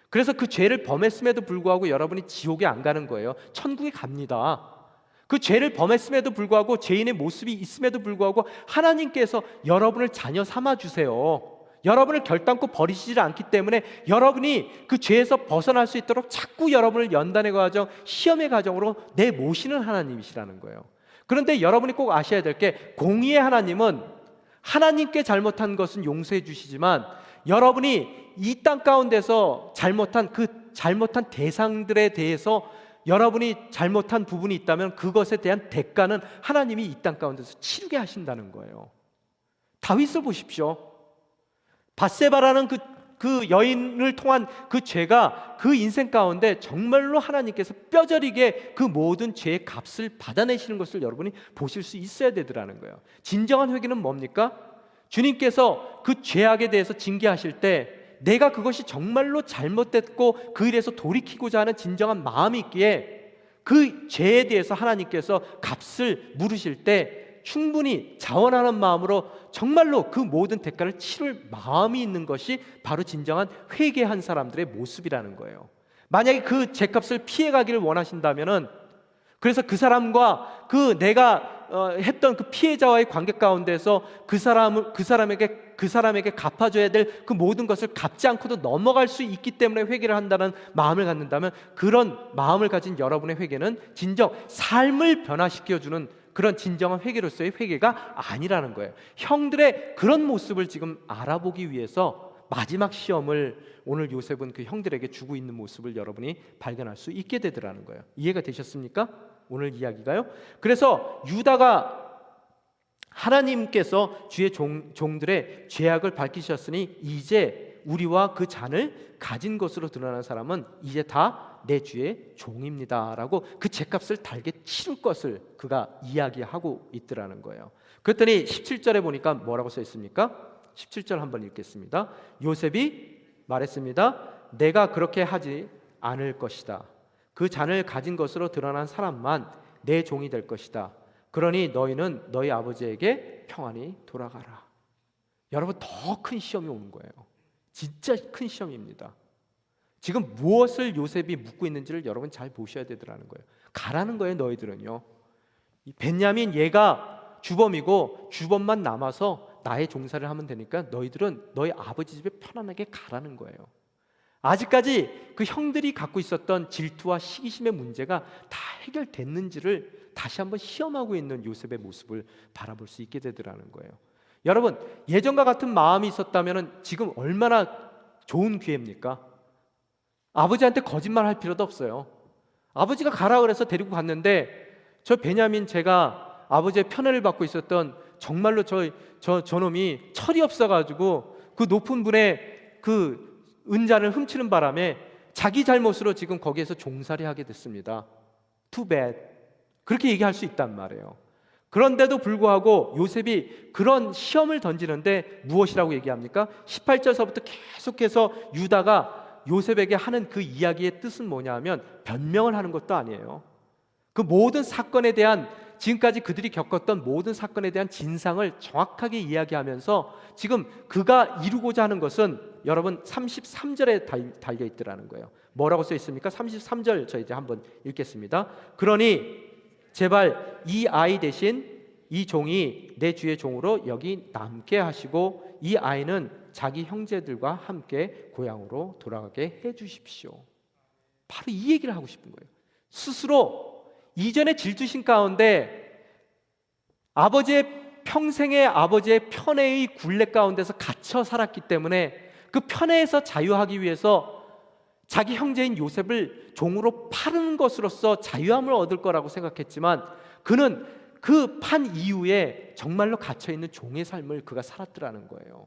그래서 그 죄를 범했음에도 불구하고 여러분이 지옥에 안 가는 거예요. 천국에 갑니다. 그 죄를 범했음에도 불구하고 죄인의 모습이 있음에도 불구하고 하나님께서 여러분을 자녀 삼아주세요. 여러분을 결단코 버리시지 않기 때문에 여러분이 그 죄에서 벗어날 수 있도록 자꾸 여러분을 연단의 과정, 시험의 과정으로 내모시는 하나님이시라는 거예요. 그런데 여러분이 꼭 아셔야 될 게, 공의의 하나님은 하나님께 잘못한 것은 용서해 주시지만 여러분이 이 땅 가운데서 잘못한 대상들에 대해서 여러분이 잘못한 부분이 있다면 그것에 대한 대가는 하나님이 이 땅 가운데서 치르게 하신다는 거예요. 다윗을 보십시오. 밧세바라는 그 여인을 통한 그 죄가 그 인생 가운데 정말로 하나님께서 뼈저리게 그 모든 죄의 값을 받아내시는 것을 여러분이 보실 수 있어야 되더라는 거예요. 진정한 회개는 뭡니까? 주님께서 그 죄악에 대해서 징계하실 때 내가 그것이 정말로 잘못됐고 그 일에서 돌이키고자 하는 진정한 마음이 있기에 그 죄에 대해서 하나님께서 값을 물으실 때 충분히 자원하는 마음으로 정말로 그 모든 대가를 치를 마음이 있는 것이 바로 진정한 회개한 사람들의 모습이라는 거예요. 만약에 그 죄값을 피해가기를 원하신다면은, 그래서 그 사람과 그 내가 했던 그 피해자와의 관계 가운데서 그 사람에게 갚아줘야 될 그 모든 것을 갚지 않고도 넘어갈 수 있기 때문에 회개를 한다는 마음을 갖는다면, 그런 마음을 가진 여러분의 회개는 진정 삶을 변화시켜주는 그런 진정한 회개로서의 회개가 아니라는 거예요. 형들의 그런 모습을 지금 알아보기 위해서 마지막 시험을 오늘 요셉은 그 형들에게 주고 있는 모습을 여러분이 발견할 수 있게 되더라는 거예요. 이해가 되셨습니까? 오늘 이야기가요. 그래서 유다가 하나님께서 주의 종들의 죄악을 밝히셨으니 이제 우리와 그 잔을 가진 것으로 드러난 사람은 이제 다 내 주의 종입니다 라고 그 죄값을 달게 치를 것을 그가 이야기하고 있더라는 거예요. 그랬더니 17절에 보니까 뭐라고 써 있습니까? 17절 한번 읽겠습니다. 요셉이 말했습니다. 내가 그렇게 하지 않을 것이다. 그 잔을 가진 것으로 드러난 사람만 내 종이 될 것이다. 그러니 너희는 너희 아버지에게 평안히 돌아가라. 여러분, 더 큰 시험이 오는 거예요. 진짜 큰 시험입니다. 지금 무엇을 요셉이 묻고 있는지를 여러분 잘 보셔야 되더라는 거예요. 가라는 거예요. 너희들은요, 이 베냐민 얘가 주범이고 주범만 남아서 나의 종사를 하면 되니까 너희들은 너희 아버지 집에 편안하게 가라는 거예요. 아직까지 그 형들이 갖고 있었던 질투와 시기심의 문제가 다 해결됐는지를 다시 한번 시험하고 있는 요셉의 모습을 바라볼 수 있게 되더라는 거예요. 여러분, 예전과 같은 마음이 있었다면 지금 얼마나 좋은 기회입니까? 아버지한테 거짓말 할 필요도 없어요. 아버지가 가라 그래서 데리고 갔는데, 저 베냐민, 제가 아버지의 편애를 받고 있었던 정말로 저놈이 철이 없어가지고 그 높은 분의 그 은잔을 훔치는 바람에 자기 잘못으로 지금 거기에서 종살이 하게 됐습니다. Too bad. 그렇게 얘기할 수 있단 말이에요. 그런데도 불구하고 요셉이 그런 시험을 던지는데 무엇이라고 얘기합니까? 18절서부터 계속해서 유다가 요셉에게 하는 그 이야기의 뜻은 뭐냐면 변명을 하는 것도 아니에요. 그 모든 사건에 대한, 지금까지 그들이 겪었던 모든 사건에 대한 진상을 정확하게 이야기하면서 지금 그가 이루고자 하는 것은 여러분 33절에 달려 있더라는 거예요. 뭐라고 써 있습니까? 33절 저 이제 한번 읽겠습니다. 그러니 제발 이 아이 대신 이 종이 내 주의 종으로 여기 남게 하시고 이 아이는 자기 형제들과 함께 고향으로 돌아가게 해주십시오. 바로 이 얘기를 하고 싶은 거예요. 스스로 이전의 질투심 가운데 평생의 아버지의 편애의 굴레 가운데서 갇혀 살았기 때문에 그 편애에서 자유하기 위해서 자기 형제인 요셉을 종으로 파는 것으로서 자유함을 얻을 거라고 생각했지만, 그는 그 판 이후에 정말로 갇혀있는 종의 삶을 그가 살았더라는 거예요.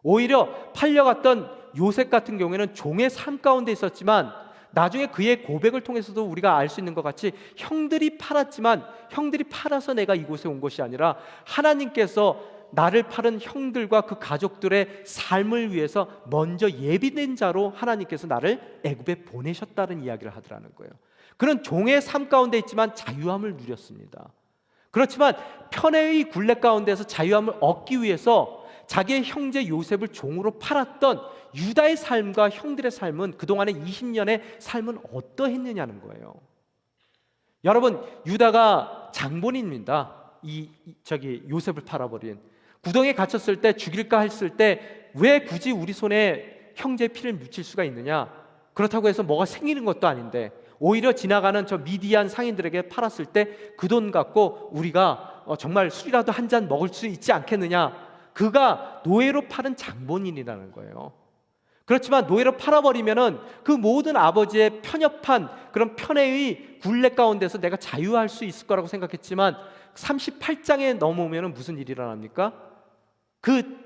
오히려 팔려갔던 요셉 같은 경우에는 종의 삶 가운데 있었지만, 나중에 그의 고백을 통해서도 우리가 알 수 있는 것 같이 형들이 팔았지만, 형들이 팔아서 내가 이곳에 온 것이 아니라 하나님께서 나를 팔은 형들과 그 가족들의 삶을 위해서 먼저 예비된 자로 하나님께서 나를 애굽에 보내셨다는 이야기를 하더라는 거예요. 그런 종의 삶 가운데 있지만 자유함을 누렸습니다. 그렇지만 편애의 굴레 가운데서 자유함을 얻기 위해서 자기의 형제 요셉을 종으로 팔았던 유다의 삶과 형들의 삶은 그동안의 20년의 삶은 어떠했느냐는 거예요. 여러분, 유다가 장본인입니다. 요셉을 팔아버린, 구덩이에 갇혔을 때, 죽일까 했을 때 왜 굳이 우리 손에 형제의 피를 묻힐 수가 있느냐? 그렇다고 해서 뭐가 생기는 것도 아닌데 오히려 지나가는 저 미디안 상인들에게 팔았을 때 그 돈 갖고 우리가 정말 술이라도 한 잔 먹을 수 있지 않겠느냐? 그가 노예로 팔은 장본인이라는 거예요. 그렇지만 노예로 팔아버리면은 그 모든 아버지의 편협한 그런 편애의 굴레 가운데서 내가 자유할 수 있을 거라고 생각했지만 38장에 넘어오면은 무슨 일이 일어납니까? 그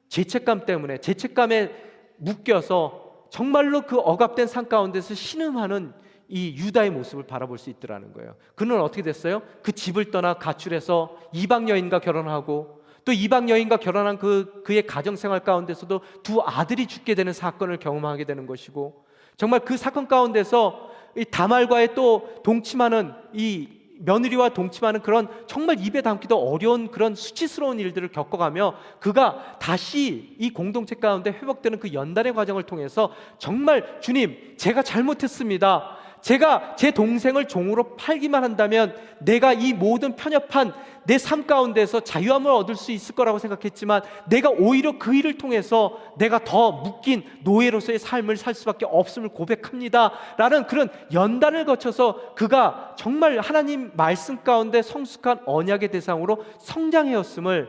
죄책감 때문에, 죄책감에 묶여서 정말로 그 억압된 삶 가운데서 신음하는 이 유다의 모습을 바라볼 수 있더라는 거예요. 그는 어떻게 됐어요? 그 집을 떠나 가출해서 이방 여인과 결혼하고, 또 이방 여인과 결혼한 그의 가정생활 가운데서도 두 아들이 죽게 되는 사건을 경험하게 되는 것이고, 정말 그 사건 가운데서 이 다말과의 또 동침하는, 이 며느리와 동침하는 그런 정말 입에 담기도 어려운 그런 수치스러운 일들을 겪어가며 그가 다시 이 공동체 가운데 회복되는 그 연단의 과정을 통해서 정말 주님, 제가 잘못했습니다. 제가 제 동생을 종으로 팔기만 한다면 내가 이 모든 편협한 내 삶 가운데서 자유함을 얻을 수 있을 거라고 생각했지만 내가 오히려 그 일을 통해서 내가 더 묶인 노예로서의 삶을 살 수밖에 없음을 고백합니다 라는 그런 연단을 거쳐서 그가 정말 하나님 말씀 가운데 성숙한 언약의 대상으로 성장해왔음을,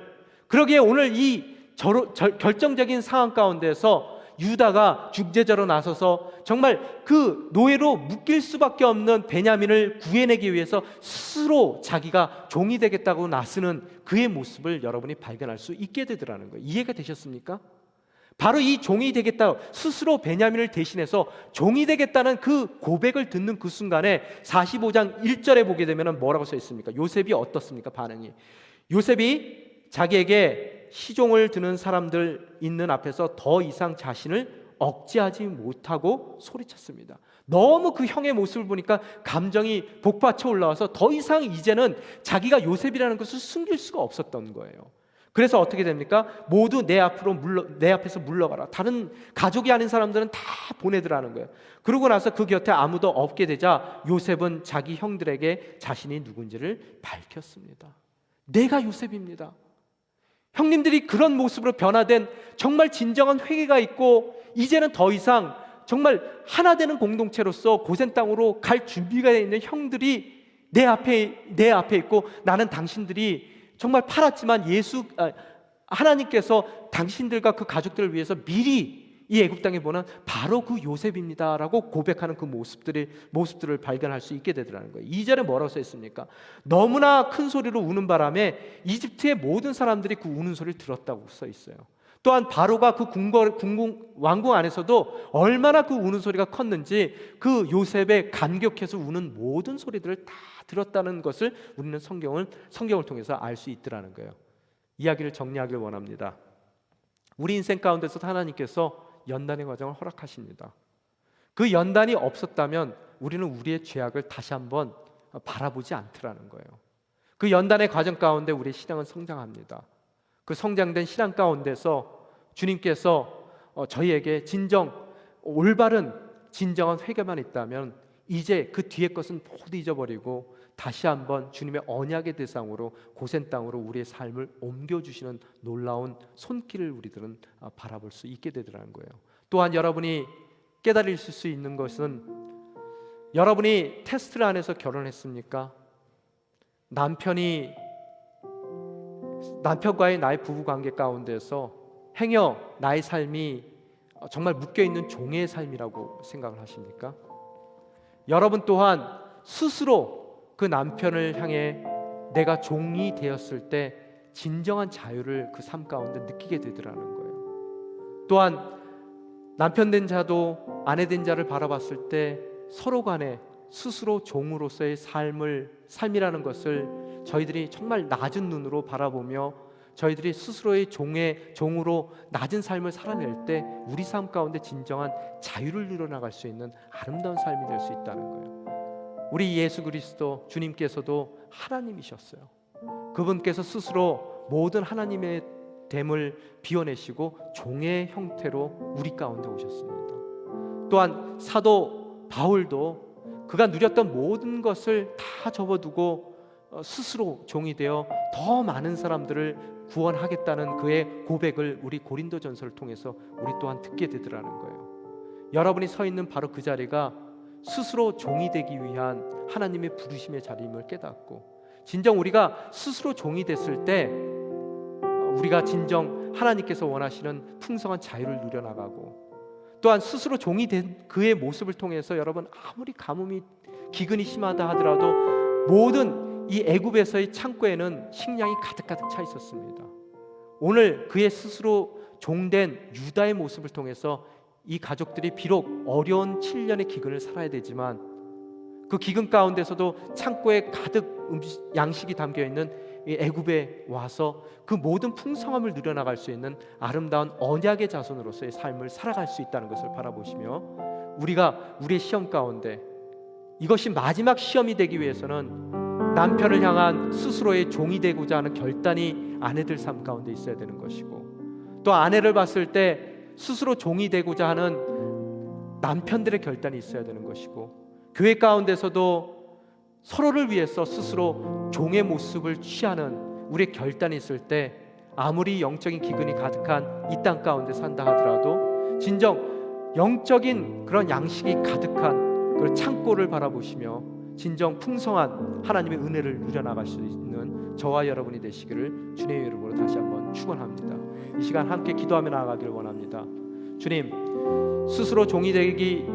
그러기에 오늘 이 결정적인 상황 가운데서 유다가 중재자로 나서서 정말 그 노예로 묶일 수밖에 없는 베냐민을 구해내기 위해서 스스로 자기가 종이 되겠다고 나서는 그의 모습을 여러분이 발견할 수 있게 되더라는 거예요. 이해가 되셨습니까? 바로 이 종이 되겠다, 스스로 베냐민을 대신해서 종이 되겠다는 그 고백을 듣는 그 순간에 45장 1절에 보게 되면 뭐라고 써 있습니까? 요셉이 어떻습니까? 반응이. 요셉이 자기에게 시종을 드는 사람들 있는 앞에서 더 이상 자신을 억제하지 못하고 소리쳤습니다. 너무 그 형의 모습을 보니까 감정이 복받쳐 올라와서 더 이상 이제는 자기가 요셉이라는 것을 숨길 수가 없었던 거예요. 그래서 어떻게 됩니까? 모두 내 앞에서 물러가라. 다른 가족이 아닌 사람들은 다 보내더라는 거예요. 그러고 나서 그 곁에 아무도 없게 되자 요셉은 자기 형들에게 자신이 누군지를 밝혔습니다. 내가 요셉입니다. 형님들이 그런 모습으로 변화된 정말 진정한 회개가 있고 이제는 더 이상 정말 하나 되는 공동체로서 고센 땅으로 갈 준비가 되어 있는 형들이 내 앞에 있고, 나는 당신들이 정말 팔았지만 하나님께서 당신들과 그 가족들을 위해서 미리 이 애굽 땅에 보낸 바로 그 요셉입니다라고 고백하는 그 모습들을 발견할 수 있게 되더라는 거예요. 2절에 뭐라고 써 있습니까? 너무나 큰 소리로 우는 바람에 이집트의 모든 사람들이 그 우는 소리를 들었다고 써 있어요. 또한 바로가 그 왕궁 안에서도 얼마나 그 우는 소리가 컸는지 그 요셉의 감격해서 우는 모든 소리들을 다 들었다는 것을 우리는 성경을 통해서 알 수 있더라는 거예요. 이야기를 정리하길 원합니다. 우리 인생 가운데서 하나님께서 연단의 과정을 허락하십니다. 그 연단이 없었다면 우리는 우리의 죄악을 다시 한번 바라보지 않더라는 거예요. 그 연단의 과정 가운데 우리의 신앙은 성장합니다. 그 성장된 신앙 가운데서 주님께서 저희에게 올바른 진정한 회개만 있다면 이제 그 뒤의 것은 모두 잊어버리고 다시 한번 주님의 언약의 대상으로 고센 땅으로 우리의 삶을 옮겨주시는 놀라운 손길을 우리들은 바라볼 수 있게 되더라는 거예요. 또한 여러분이 깨달을 수 있는 것은, 여러분이 테스트를 안에서 결혼했습니까? 남편과의 나의 부부관계 가운데서 행여 나의 삶이 정말 묶여있는 종의 삶이라고 생각을 하십니까? 여러분 또한 스스로 그 남편을 향해 내가 종이 되었을 때 진정한 자유를 그 삶 가운데 느끼게 되더라는 거예요. 또한 남편 된 자도 아내 된 자를 바라봤을 때 서로 간에 스스로 종으로서의 삶이라는 것을 저희들이 정말 낮은 눈으로 바라보며 저희들이 스스로의 종으로 낮은 삶을 살아낼 때 우리 삶 가운데 진정한 자유를 누려나갈 수 있는 아름다운 삶이 될 수 있다는 거예요. 우리 예수 그리스도 주님께서도 하나님이셨어요. 그분께서 스스로 모든 하나님의 됨을 비워내시고 종의 형태로 우리 가운데 오셨습니다. 또한 사도 바울도 그가 누렸던 모든 것을 다 접어두고 스스로 종이 되어 더 많은 사람들을 구원하겠다는 그의 고백을 우리 고린도전서를 통해서 우리 또한 듣게 되더라는 거예요. 여러분이 서 있는 바로 그 자리가 스스로 종이 되기 위한 하나님의 부르심의 자리임을 깨닫고, 진정 우리가 스스로 종이 됐을 때 우리가 진정 하나님께서 원하시는 풍성한 자유를 누려나가고, 또한 스스로 종이 된 그의 모습을 통해서 여러분 아무리 가뭄이 기근이 심하다 하더라도 모든 이 애굽에서의 창고에는 식량이 가득가득 차 있었습니다. 오늘 그의 스스로 종된 유다의 모습을 통해서 이 가족들이 비록 어려운 7년의 기근을 살아야 되지만 그 기근 가운데서도 창고에 가득 양식이 담겨있는 이 애굽에 와서 그 모든 풍성함을 누려나갈 수 있는 아름다운 언약의 자손으로서의 삶을 살아갈 수 있다는 것을 바라보시며, 우리가 우리의 시험 가운데 이것이 마지막 시험이 되기 위해서는 남편을 향한 스스로의 종이 되고자 하는 결단이 아내들 삶 가운데 있어야 되는 것이고, 또 아내를 봤을 때 스스로 종이 되고자 하는 남편들의 결단이 있어야 되는 것이고, 교회 가운데서도 서로를 위해서 스스로 종의 모습을 취하는 우리의 결단이 있을 때 아무리 영적인 기근이 가득한 이 땅 가운데 산다 하더라도 진정 영적인 그런 양식이 가득한 그런 창고를 바라보시며 진정 풍성한 하나님의 은혜를 누려나갈 수 있는 저와 여러분이 되시기를 주님의 이름으로 다시 한번 축원합니다. 이 시간 함께 기도하며 나아가기를 원합니다. 주님, 스스로 종이 되기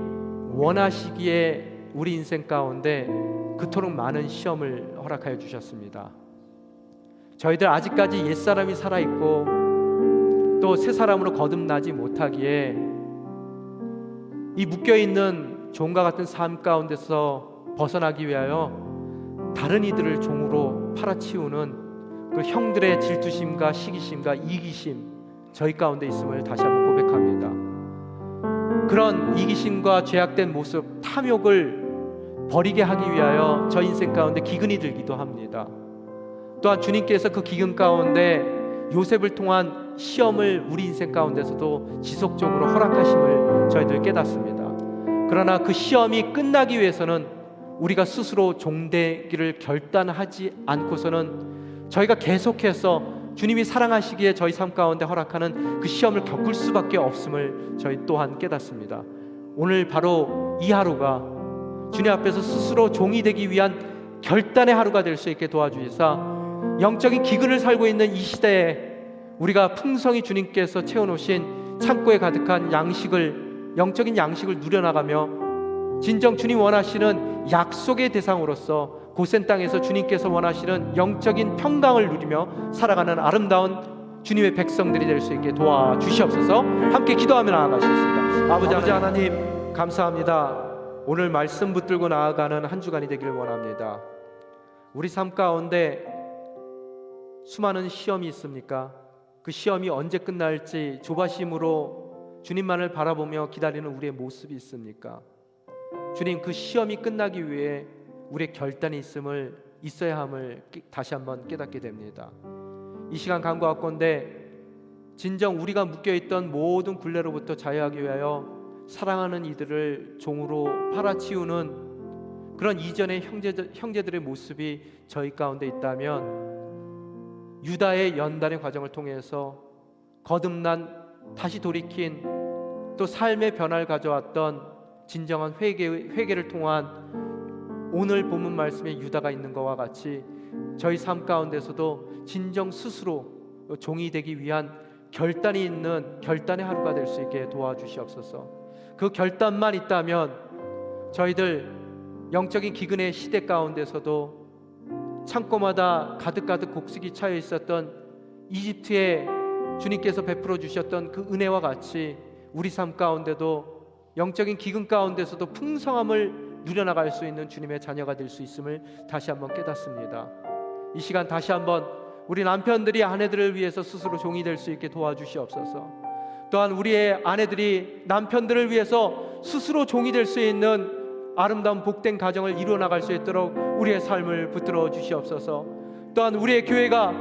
원하시기에 우리 인생 가운데 그토록 많은 시험을 허락하여 주셨습니다. 저희들 아직까지 옛사람이 살아있고 또 새 사람으로 거듭나지 못하기에 이 묶여있는 종과 같은 삶 가운데서 벗어나기 위하여 다른 이들을 종으로 팔아치우는 그 형들의 질투심과 시기심과 이기심 저희 가운데 있음을 다시 한번 고백합니다. 그런 이기심과 죄악된 모습, 탐욕을 버리게 하기 위하여 저 인생 가운데 기근이 들기도 합니다. 또한 주님께서 그 기근 가운데 요셉을 통한 시험을 우리 인생 가운데서도 지속적으로 허락하심을 저희들 깨닫습니다. 그러나 그 시험이 끝나기 위해서는 우리가 스스로 종되기를 결단하지 않고서는 저희가 계속해서 주님이 사랑하시기에 저희 삶 가운데 허락하는 그 시험을 겪을 수밖에 없음을 저희 또한 깨닫습니다. 오늘 바로 이 하루가 주님 앞에서 스스로 종이 되기 위한 결단의 하루가 될 수 있게 도와주시사 영적인 기근을 살고 있는 이 시대에 우리가 풍성히 주님께서 채워놓으신 창고에 가득한 영적인 양식을 누려나가며 진정 주님 원하시는 약속의 대상으로서 고센 땅에서 주님께서 원하시는 영적인 평강을 누리며 살아가는 아름다운 주님의 백성들이 될 수 있게 도와주시옵소서. 함께 기도하며 나아가시겠습니다. 아버지 하나님 감사합니다. 오늘 말씀 붙들고 나아가는 한 주간이 되기를 원합니다. 우리 삶 가운데 수많은 시험이 있습니까? 그 시험이 언제 끝날지 조바심으로 주님만을 바라보며 기다리는 우리의 모습이 있습니까? 주님, 그 시험이 끝나기 위해 우리의 결단이 있어야 함을 다시 한번 깨닫게 됩니다. 이 시간 간구하건대 진정 우리가 묶여있던 모든 굴레로부터 자유하기 위하여 사랑하는 이들을 종으로 팔아치우는 그런 이전의 형제들의 모습이 저희 가운데 있다면 유다의 연단의 과정을 통해서 거듭난 다시 돌이킨 또 삶의 변화를 가져왔던 진정한 회개를 통한 오늘 본문 말씀에 유다가 있는 것과 같이 저희 삶 가운데서도 진정 스스로 종이 되기 위한 결단이 있는 결단의 하루가 될 수 있게 도와주시옵소서. 그 결단만 있다면 저희들 영적인 기근의 시대 가운데서도 창고마다 가득가득 곡식이 차여 있었던 이집트에 주님께서 베풀어 주셨던 그 은혜와 같이 우리 삶 가운데도 영적인 기근 가운데서도 풍성함을 누려나갈 수 있는 주님의 자녀가 될 수 있음을 다시 한번 깨닫습니다. 이 시간 다시 한번 우리 남편들이 아내들을 위해서 스스로 종이 될 수 있게 도와주시옵소서. 또한 우리의 아내들이 남편들을 위해서 스스로 종이 될 수 있는 아름다운 복된 가정을 이루어 나갈 수 있도록 우리의 삶을 붙들어 주시옵소서. 또한 우리의 교회가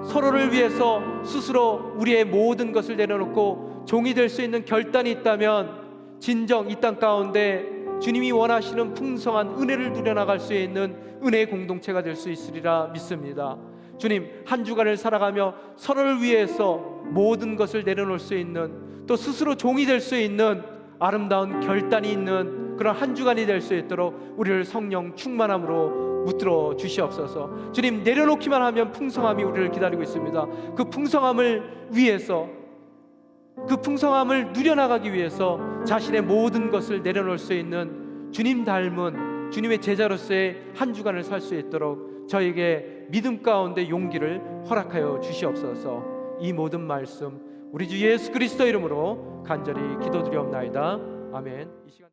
서로를 위해서 스스로 우리의 모든 것을 내려놓고 종이 될 수 있는 결단이 있다면 진정 이 땅 가운데 주님이 원하시는 풍성한 은혜를 누려나갈 수 있는 은혜의 공동체가 될 수 있으리라 믿습니다. 주님, 한 주간을 살아가며 서로를 위해서 모든 것을 내려놓을 수 있는, 또 스스로 종이 될 수 있는 아름다운 결단이 있는 그런 한 주간이 될 수 있도록 우리를 성령 충만함으로 붙들어 주시옵소서. 주님, 내려놓기만 하면 풍성함이 우리를 기다리고 있습니다. 그 풍성함을 위해서, 그 풍성함을 누려나가기 위해서 자신의 모든 것을 내려놓을 수 있는 주님 닮은 주님의 제자로서의 한 주간을 살 수 있도록 저에게 믿음 가운데 용기를 허락하여 주시옵소서. 이 모든 말씀 우리 주 예수 그리스도 이름으로 간절히 기도드리옵나이다. 아멘. 이 시간